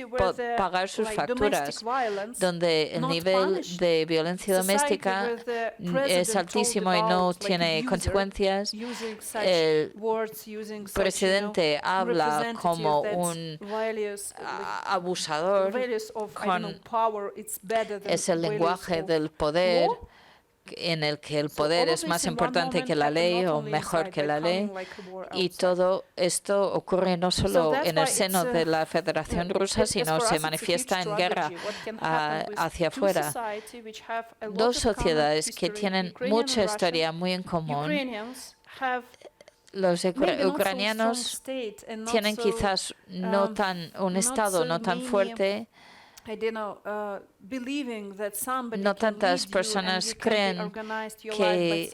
pagar sus facturas, donde el nivel de violencia doméstica es altísimo y no tiene consecuencias. El presidente habla como un abusador, es el lenguaje del poder, en el que el poder es más importante que la ley o mejor que la ley, y todo esto ocurre no solo en el seno de la Federación Rusa, sino se manifiesta en guerra hacia afuera. Dos sociedades que tienen mucha historia muy en común. Los ucranianos tienen quizás un Estado no tan fuerte. No tantas personas creen que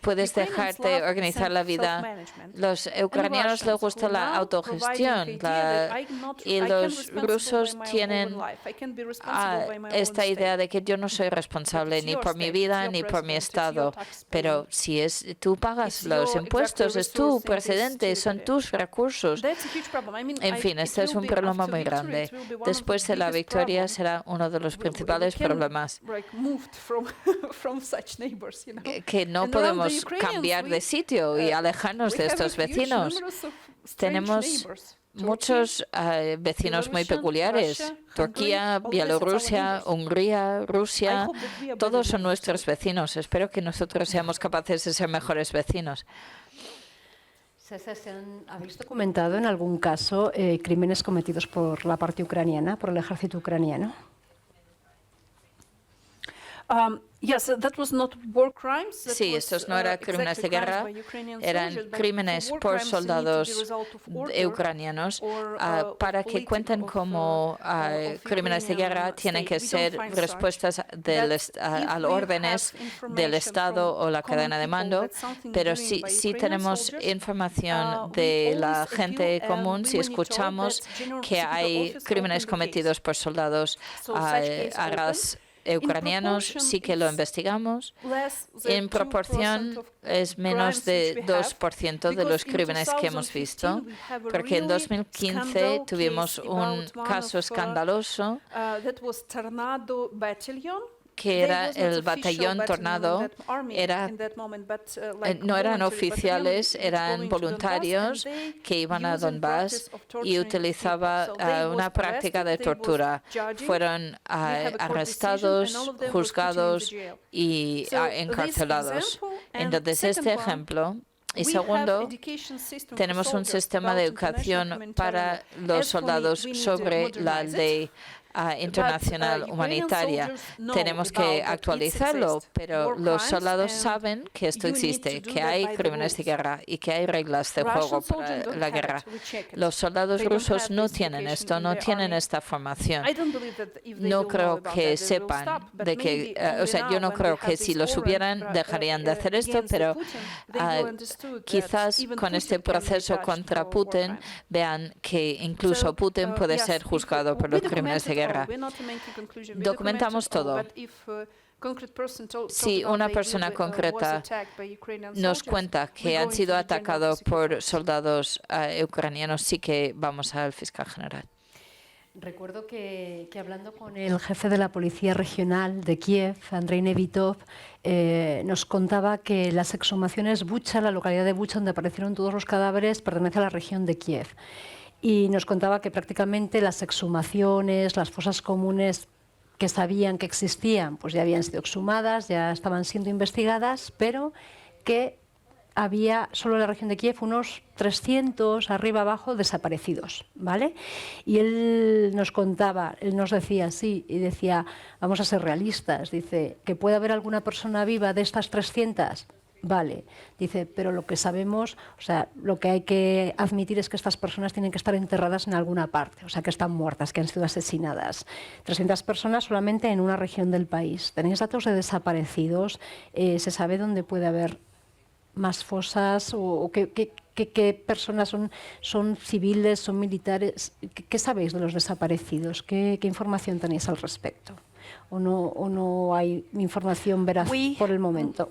puedes dejarte organizar la vida. Los ucranianos les gusta la autogestión y los rusos tienen esta idea de que yo no soy responsable ni por mi vida ni por mi Estado. Pero si tú pagas los impuestos, es tu presidente, son tus recursos. En fin, este es un problema muy grande. Después de la victoria será uno de los principales problemas, que no podemos cambiar de sitio y alejarnos de estos vecinos. Tenemos muchos vecinos muy peculiares. Turquía, Bielorrusia, Hungría, Rusia, todos son nuestros vecinos. Espero que nosotros seamos capaces de ser mejores vecinos. ¿Habéis documentado en algún caso crímenes cometidos por la parte ucraniana, por el ejército ucraniano? Sí, estos no eran crímenes de guerra, eran crímenes por soldados ucranianos. Para que cuenten como crímenes de guerra, tienen que ser respuestas a órdenes del Estado o la cadena de mando, pero si tenemos información de la gente común, si escuchamos que hay crímenes cometidos por soldados ucranianos, sí que lo investigamos. En proporción es menos de 2% de los crímenes que hemos visto, porque en 2015 tuvimos un caso escandaloso que era el batallón Tornado. No eran oficiales, eran voluntarios que iban a Donbass y utilizaban una práctica de tortura. Fueron arrestados, juzgados y encarcelados. Entonces, este ejemplo. Y segundo, tenemos un sistema de educación para los soldados sobre la ley internacional humanitaria. Tenemos que actualizarlo, pero los soldados saben que esto existe, que hay crímenes de guerra y que hay reglas de juego para la guerra. Los soldados rusos no tienen esto, no tienen esta formación. No creo que sepan de que, yo no creo que si lo supieran dejarían de hacer esto, pero quizás con este proceso contra Putin vean que incluso Putin puede ser juzgado por los crímenes de guerra. Documentamos todo. Si una persona concreta nos cuenta que han sido atacados por soldados ucranianos, sí que vamos al fiscal general. Recuerdo que hablando con el jefe de la Policía Regional de Kiev, Andrei Nevitov, nos contaba que las exhumaciones Bucha, la localidad de Bucha, donde aparecieron todos los cadáveres, pertenece a la región de Kiev. Y nos contaba que prácticamente las exhumaciones, las fosas comunes que sabían que existían, pues ya habían sido exhumadas, ya estaban siendo investigadas, pero que había solo en la región de Kiev unos 300 arriba abajo desaparecidos, ¿vale? Y él nos contaba, él nos decía así, y decía, vamos a ser realistas, dice, que puede haber alguna persona viva de estas 300. Vale, dice, pero lo que sabemos, lo que hay que admitir es que estas personas tienen que estar enterradas en alguna parte, que están muertas, que han sido asesinadas. 300 personas solamente en una región del país. ¿Tenéis datos de desaparecidos? ¿Se sabe dónde puede haber más fosas? ¿O qué personas son civiles, son militares? ¿Qué sabéis de los desaparecidos? ¿Qué información tenéis al respecto? ¿O no hay información veraz por el momento?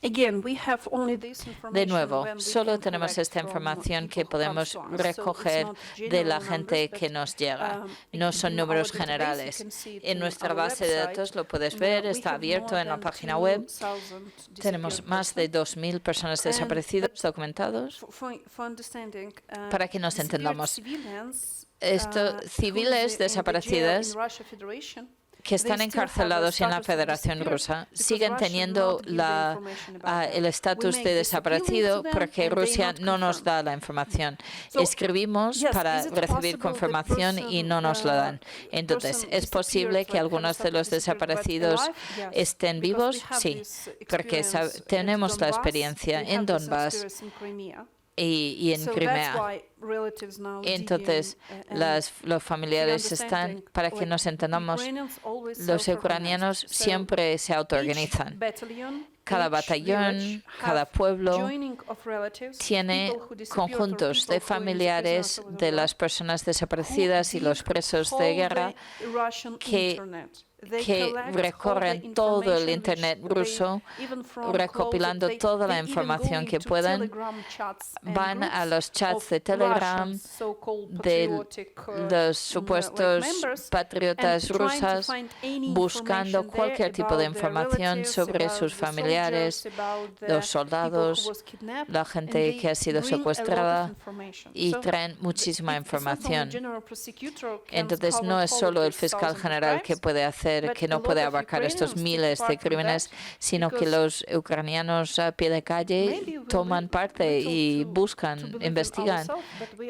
De nuevo, solo tenemos esta información que podemos recoger de la gente que nos llega. No son números generales. En nuestra base de datos lo puedes ver, está abierto en la página web. Tenemos más de 2.000 personas desaparecidas documentados. Para que nos entendamos, civiles desaparecidas que están encarcelados en la Federación Rusa siguen teniendo el estatus de desaparecido porque Rusia no nos da la información. Escribimos para recibir confirmación y no nos la dan. Entonces, ¿es posible que algunos de los desaparecidos estén vivos? Sí, porque tenemos la experiencia en Donbass y en Crimea. Entonces, los familiares están, para que nos entendamos, los ucranianos siempre se autoorganizan. Cada batallón, cada pueblo tiene conjuntos de familiares de las personas desaparecidas y los presos de guerra que recorren todo el Internet ruso, recopilando toda la información que puedan. Van a los chats de Telegram de los supuestos patriotas rusas, buscando cualquier tipo de información sobre sus familiares, los soldados, la gente que ha sido secuestrada, y traen muchísima información. Entonces, no es solo el fiscal general que puede hacer, que no puede abarcar estos miles de crímenes, sino que los ucranianos a pie de calle toman parte y buscan, investigan.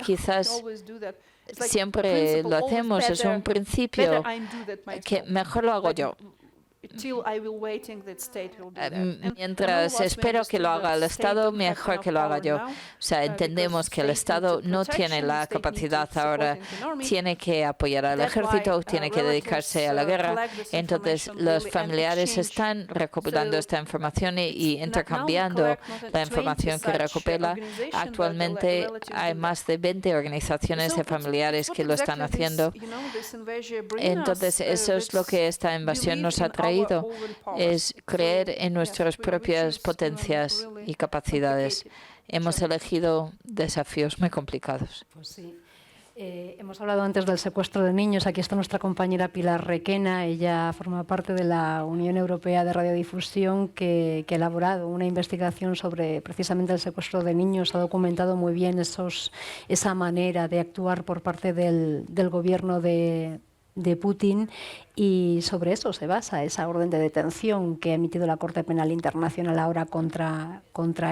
Quizás siempre lo hacemos, es un principio que mejor lo hago yo. Mientras espero que lo haga el Estado, mejor que lo haga yo. O sea, entendemos que el Estado no tiene la capacidad ahora, tiene que apoyar al ejército, tiene que dedicarse a la guerra. Entonces, los familiares están recopilando esta información y intercambiando la información que recopila. Actualmente hay más de 20 organizaciones de familiares que lo están haciendo. Entonces, eso es lo que esta invasión nos ha traído. Es creer en nuestras propias potencias y capacidades. Hemos elegido desafíos muy complicados. Pues sí. Hemos hablado antes del secuestro de niños. Aquí está nuestra compañera Pilar Requena. Ella forma parte de la Unión Europea de Radiodifusión que ha elaborado una investigación sobre precisamente el secuestro de niños. Ha documentado muy bien esa manera de actuar por parte del gobierno de Putin, y sobre eso se basa esa orden de detención que ha emitido la Corte Penal Internacional ahora contra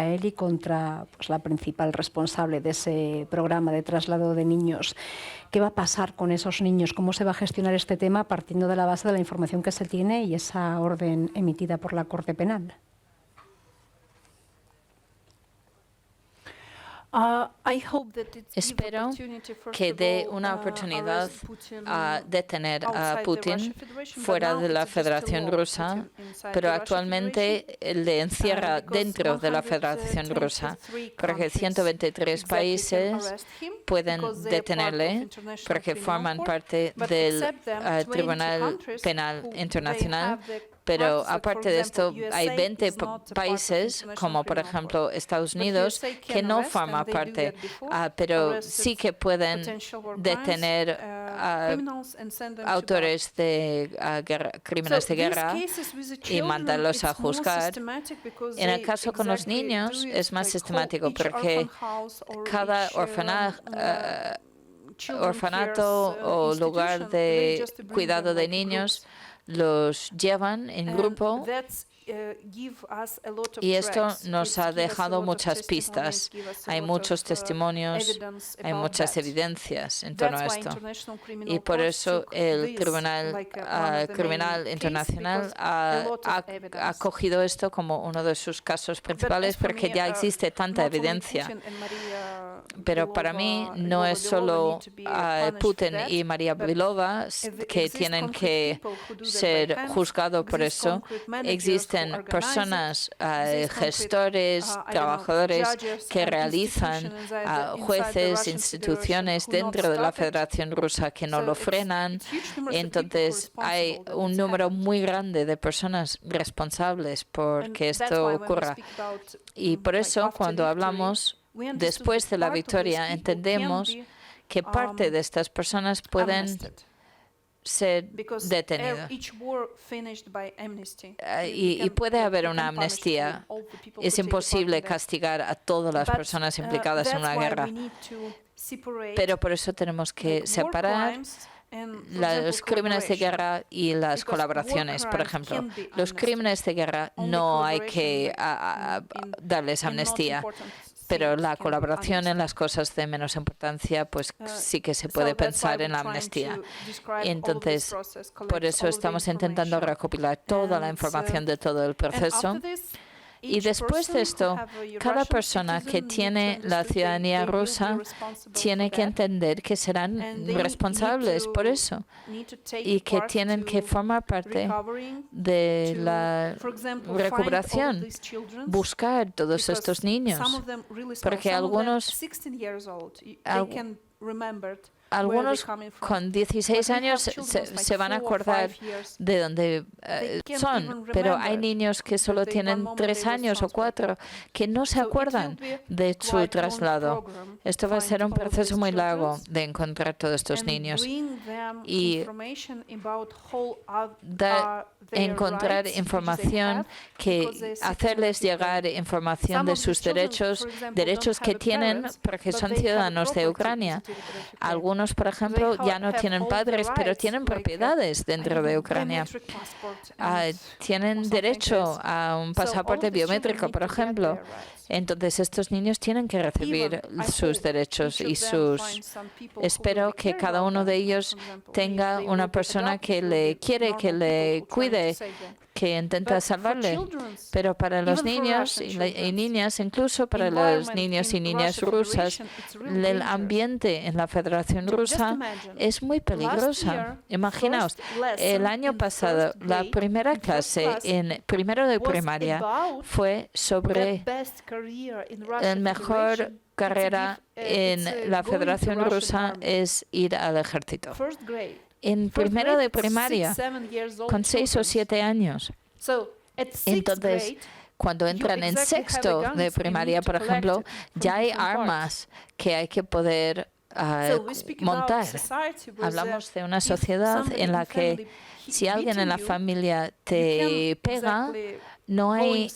él y contra la principal responsable de ese programa de traslado de niños. ¿Qué va a pasar con esos niños? ¿Cómo se va a gestionar este tema partiendo de la base de la información que se tiene y esa orden emitida por la Corte Penal? Espero que dé una oportunidad a detener a Putin fuera de la Federación Rusa, pero actualmente le encierra dentro de la Federación Rusa, porque 123 países pueden detenerle porque forman parte del Tribunal Penal Internacional. Pero aparte de esto, hay 20 países, como por ejemplo Estados Unidos, que no forman parte, pero sí que pueden detener a autores de crímenes de guerra y mandarlos a juzgar. En el caso con los niños es más sistemático porque cada orfanato o lugar de cuidado de niños los llevan en grupo, y esto nos ha dejado muchas pistas. Hay muchos testimonios, hay muchas evidencias en torno a esto. Y por eso el Tribunal Criminal Internacional ha cogido esto como uno de sus casos principales porque ya existe tanta evidencia. Pero para mí no es solo Putin y María Belova que tienen que ser juzgado por eso. Existen personas, gestores, trabajadores que realizan, jueces, instituciones dentro de la Federación Rusa que no lo frenan. Entonces hay un número muy grande de personas responsables por que esto ocurra. Y por eso cuando hablamos después de la victoria entendemos que parte de estas personas pueden ser detenidas. Y puede haber una amnistía. Es imposible castigar a todas las personas implicadas en una guerra. Pero por eso tenemos que separar los crímenes de guerra y las colaboraciones. Por ejemplo, los crímenes de guerra no hay que darles amnistía. Pero la colaboración en las cosas de menos importancia, pues sí que se puede pensar en la amnistía. Y entonces, por eso estamos intentando recopilar toda la información de todo el proceso. Y después de esto, cada persona que tiene la ciudadanía rusa tiene que entender que serán responsables por eso y que tienen que formar parte de la recuperación, buscar todos estos niños, porque algunos con 16 años se van a acordar de dónde son, pero hay niños que solo tienen 3 años o 4 que no se acuerdan de su traslado. Esto va a ser un proceso muy largo de encontrar todos estos niños y encontrar información, hacerles llegar información de sus derechos que tienen porque son ciudadanos de Ucrania. Algunos, por ejemplo, ya no tienen padres, pero tienen propiedades dentro de Ucrania. Tienen derecho a un pasaporte biométrico, por ejemplo. Entonces, estos niños tienen que recibir sus derechos y Espero que cada uno de ellos tenga una persona que le quiere, que le cuide, que intenta salvarle. Pero para los niños y niñas, incluso para los niños y niñas rusas, el ambiente en la Federación Rusa es muy peligrosa. Imaginaos, el año pasado, la primera clase en primero de primaria fue sobre la mejor carrera en la Federación Rusa es ir al ejército. En primero de primaria, con 6 o 7 años. Entonces, cuando entran en sexto de primaria, por ejemplo, ya hay armas que hay que poder montar. Hablamos de una sociedad en la que si alguien en la familia te pega, no hay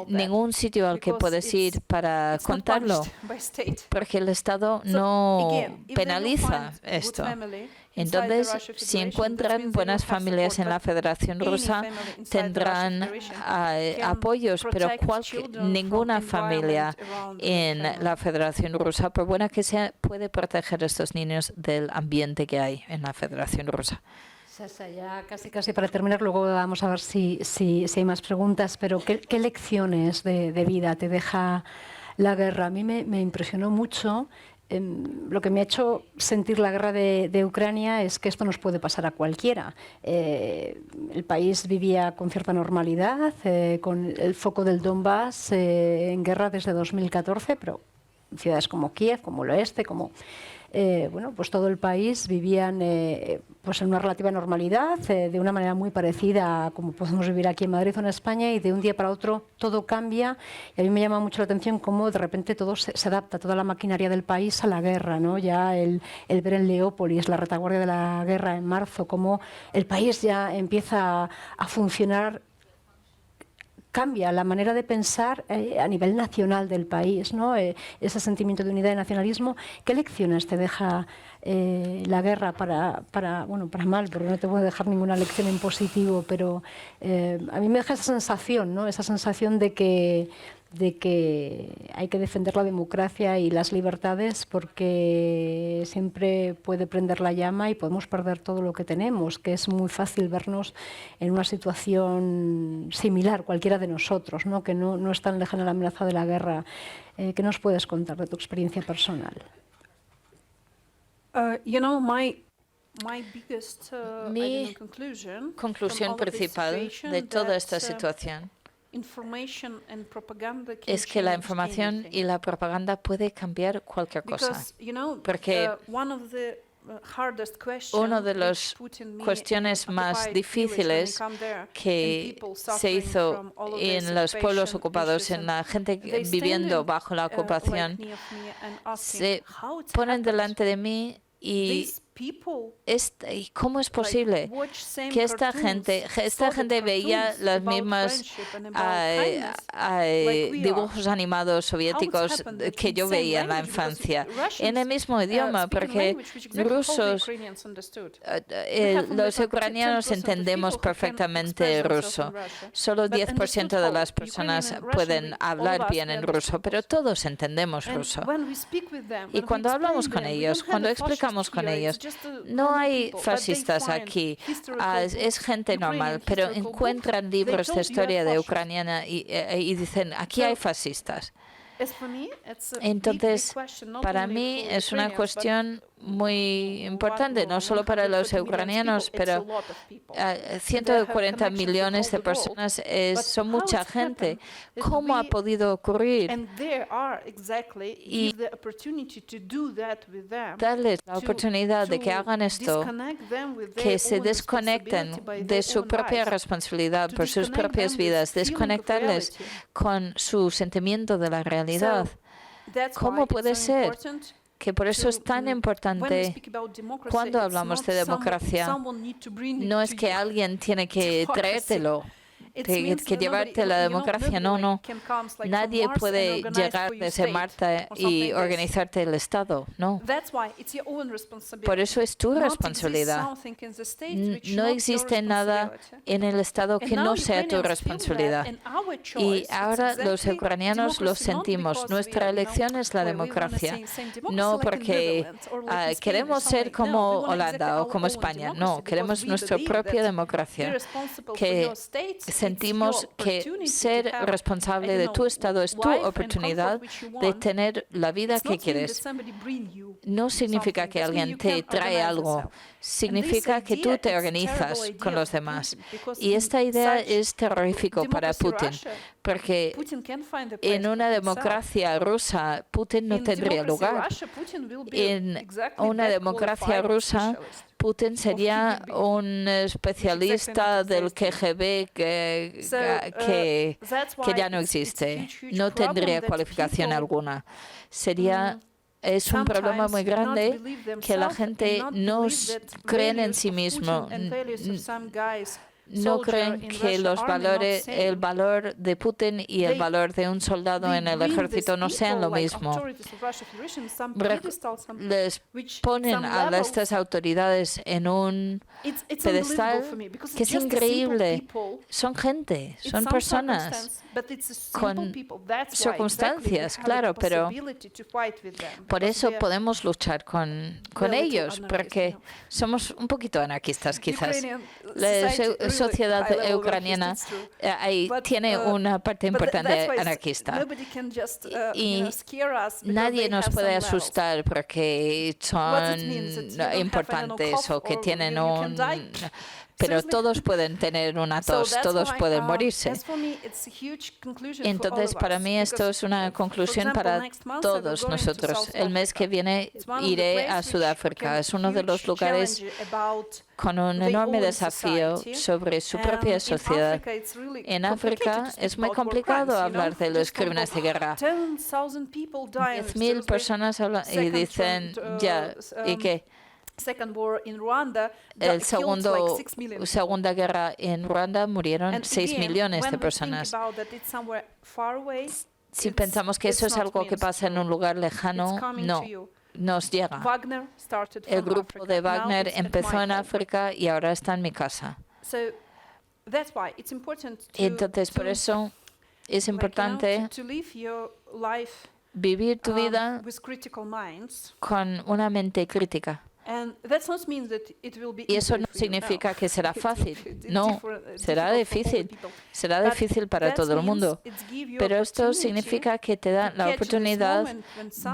ningún sitio al que puedes ir para contarlo, porque el Estado no penaliza esto. Entonces, si encuentran buenas familias en la Federación Rusa, tendrán apoyos, pero ninguna familia en la Federación Rusa, por buena que sea, puede proteger a estos niños del ambiente que hay en la Federación Rusa. Sasha, ya casi para terminar, luego vamos a ver si hay más preguntas, pero ¿qué lecciones de vida te deja la guerra? A mí me impresionó mucho. Lo que me ha hecho sentir la guerra de Ucrania es que esto nos puede pasar a cualquiera. El país vivía con cierta normalidad, con el foco del Donbass en guerra desde 2014, pero ciudades como Kiev, como el oeste, como... pues todo el país vivían pues en una relativa normalidad, de una manera muy parecida a como podemos vivir aquí en Madrid o en España, y de un día para otro todo cambia. Y a mí me llama mucho la atención cómo de repente todo se adapta, toda la maquinaria del país a la guerra, ¿no? Ya el ver en Leópolis, la retaguardia de la guerra en marzo, cómo el país ya empieza a funcionar. Cambia la manera de pensar a nivel nacional del país, ¿no? Ese sentimiento de unidad y nacionalismo. ¿Qué lecciones te deja la guerra para mal? Porque no te puedo dejar ninguna lección en positivo, pero a mí me deja esa sensación, ¿no? Esa sensación de que hay que defender la democracia y las libertades porque siempre puede prender la llama y podemos perder todo lo que tenemos, que es muy fácil vernos en una situación similar, cualquiera de nosotros, ¿no? Que no es tan lejana la amenaza de la guerra. ¿Qué nos puedes contar de tu experiencia personal? Mi conclusión principal de toda esta situación es que la información y la propaganda puede cambiar cualquier cosa. Porque una de las cuestiones más difíciles que se hizo en los pueblos ocupados, en la gente viviendo bajo la ocupación, se ponen delante de mí y ¿cómo es posible que esta gente veía las mismas dibujos animados soviéticos que yo veía en la infancia, en el mismo idioma? Porque los ucranianos entendemos perfectamente ruso. Solo 10% de las personas pueden hablar bien en ruso, pero todos entendemos ruso. Y cuando hablamos con ellos, cuando explicamos con ellos, no hay fascistas aquí, es gente normal, pero encuentran libros de historia de ucraniana y dicen, aquí hay fascistas. Entonces, para mí es una cuestión muy importante, no solo para los ucranianos, pero 140 millones de personas son mucha gente. ¿Cómo ha podido ocurrir? Y darles la oportunidad de que hagan esto, que se desconecten de su propia responsabilidad por sus propias vidas, desconectarles con su sentimiento de la realidad. ¿Cómo puede ser que por eso es tan importante cuando hablamos de democracia? No es que alguien tiene que traértelo, que llevarte la democracia, no. Nadie puede llegar desde Marte y organizarte el Estado, no. Por eso es tu responsabilidad. No existe nada en el Estado que no sea tu responsabilidad. Y ahora los ucranianos lo sentimos. Nuestra elección es la democracia. No porque queremos ser como Holanda o como España. No, queremos nuestra propia democracia. Que sentimos que ser responsable de tu Estado es tu oportunidad de tener la vida que quieres. No significa que alguien te trae algo, significa que tú te organizas con los demás. Y esta idea es terrorífica para Putin, porque en una democracia rusa Putin no tendría lugar. En una democracia rusa Putin sería un especialista del KGB que ya no existe, no tendría cualificación alguna. Es un problema muy grande que la gente no cree en sí mismo, no creen que el valor de Putin y el valor de un soldado en el ejército no sean lo mismo. Les ponen a estas autoridades en un pedestal que es increíble. Son gente, son personas con circunstancias, claro, pero por eso podemos luchar con ellos, porque somos un poquito anarquistas quizás. La sociedad ucraniana tiene una parte importante anarquista y nadie nos puede asustar porque son importantes o que tienen pero todos pueden tener una tos, todos pueden morirse. Entonces, para mí esto es una conclusión para todos nosotros. El mes que viene iré a Sudáfrica. Es uno de los lugares con un enorme desafío sobre su propia sociedad. En África es muy complicado hablar de los crímenes de guerra. 10.000 personas hablan y dicen, ya, ¿y qué? La segunda guerra en Ruanda murieron 6 millones de personas. Si pensamos que eso es algo que pasa en un lugar lejano, no, nos llega. El grupo de Wagner empezó en África y ahora está en mi casa. Entonces, por eso es importante vivir tu vida con una mente crítica. Y eso no significa que será fácil, no, será difícil para todo el mundo, pero esto significa que te da la oportunidad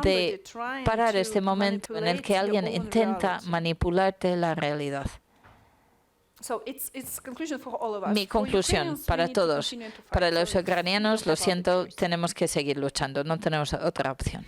de parar este momento en el que alguien intenta manipularte la realidad. Mi conclusión para todos, para los ucranianos, lo siento, tenemos que seguir luchando, no tenemos otra opción.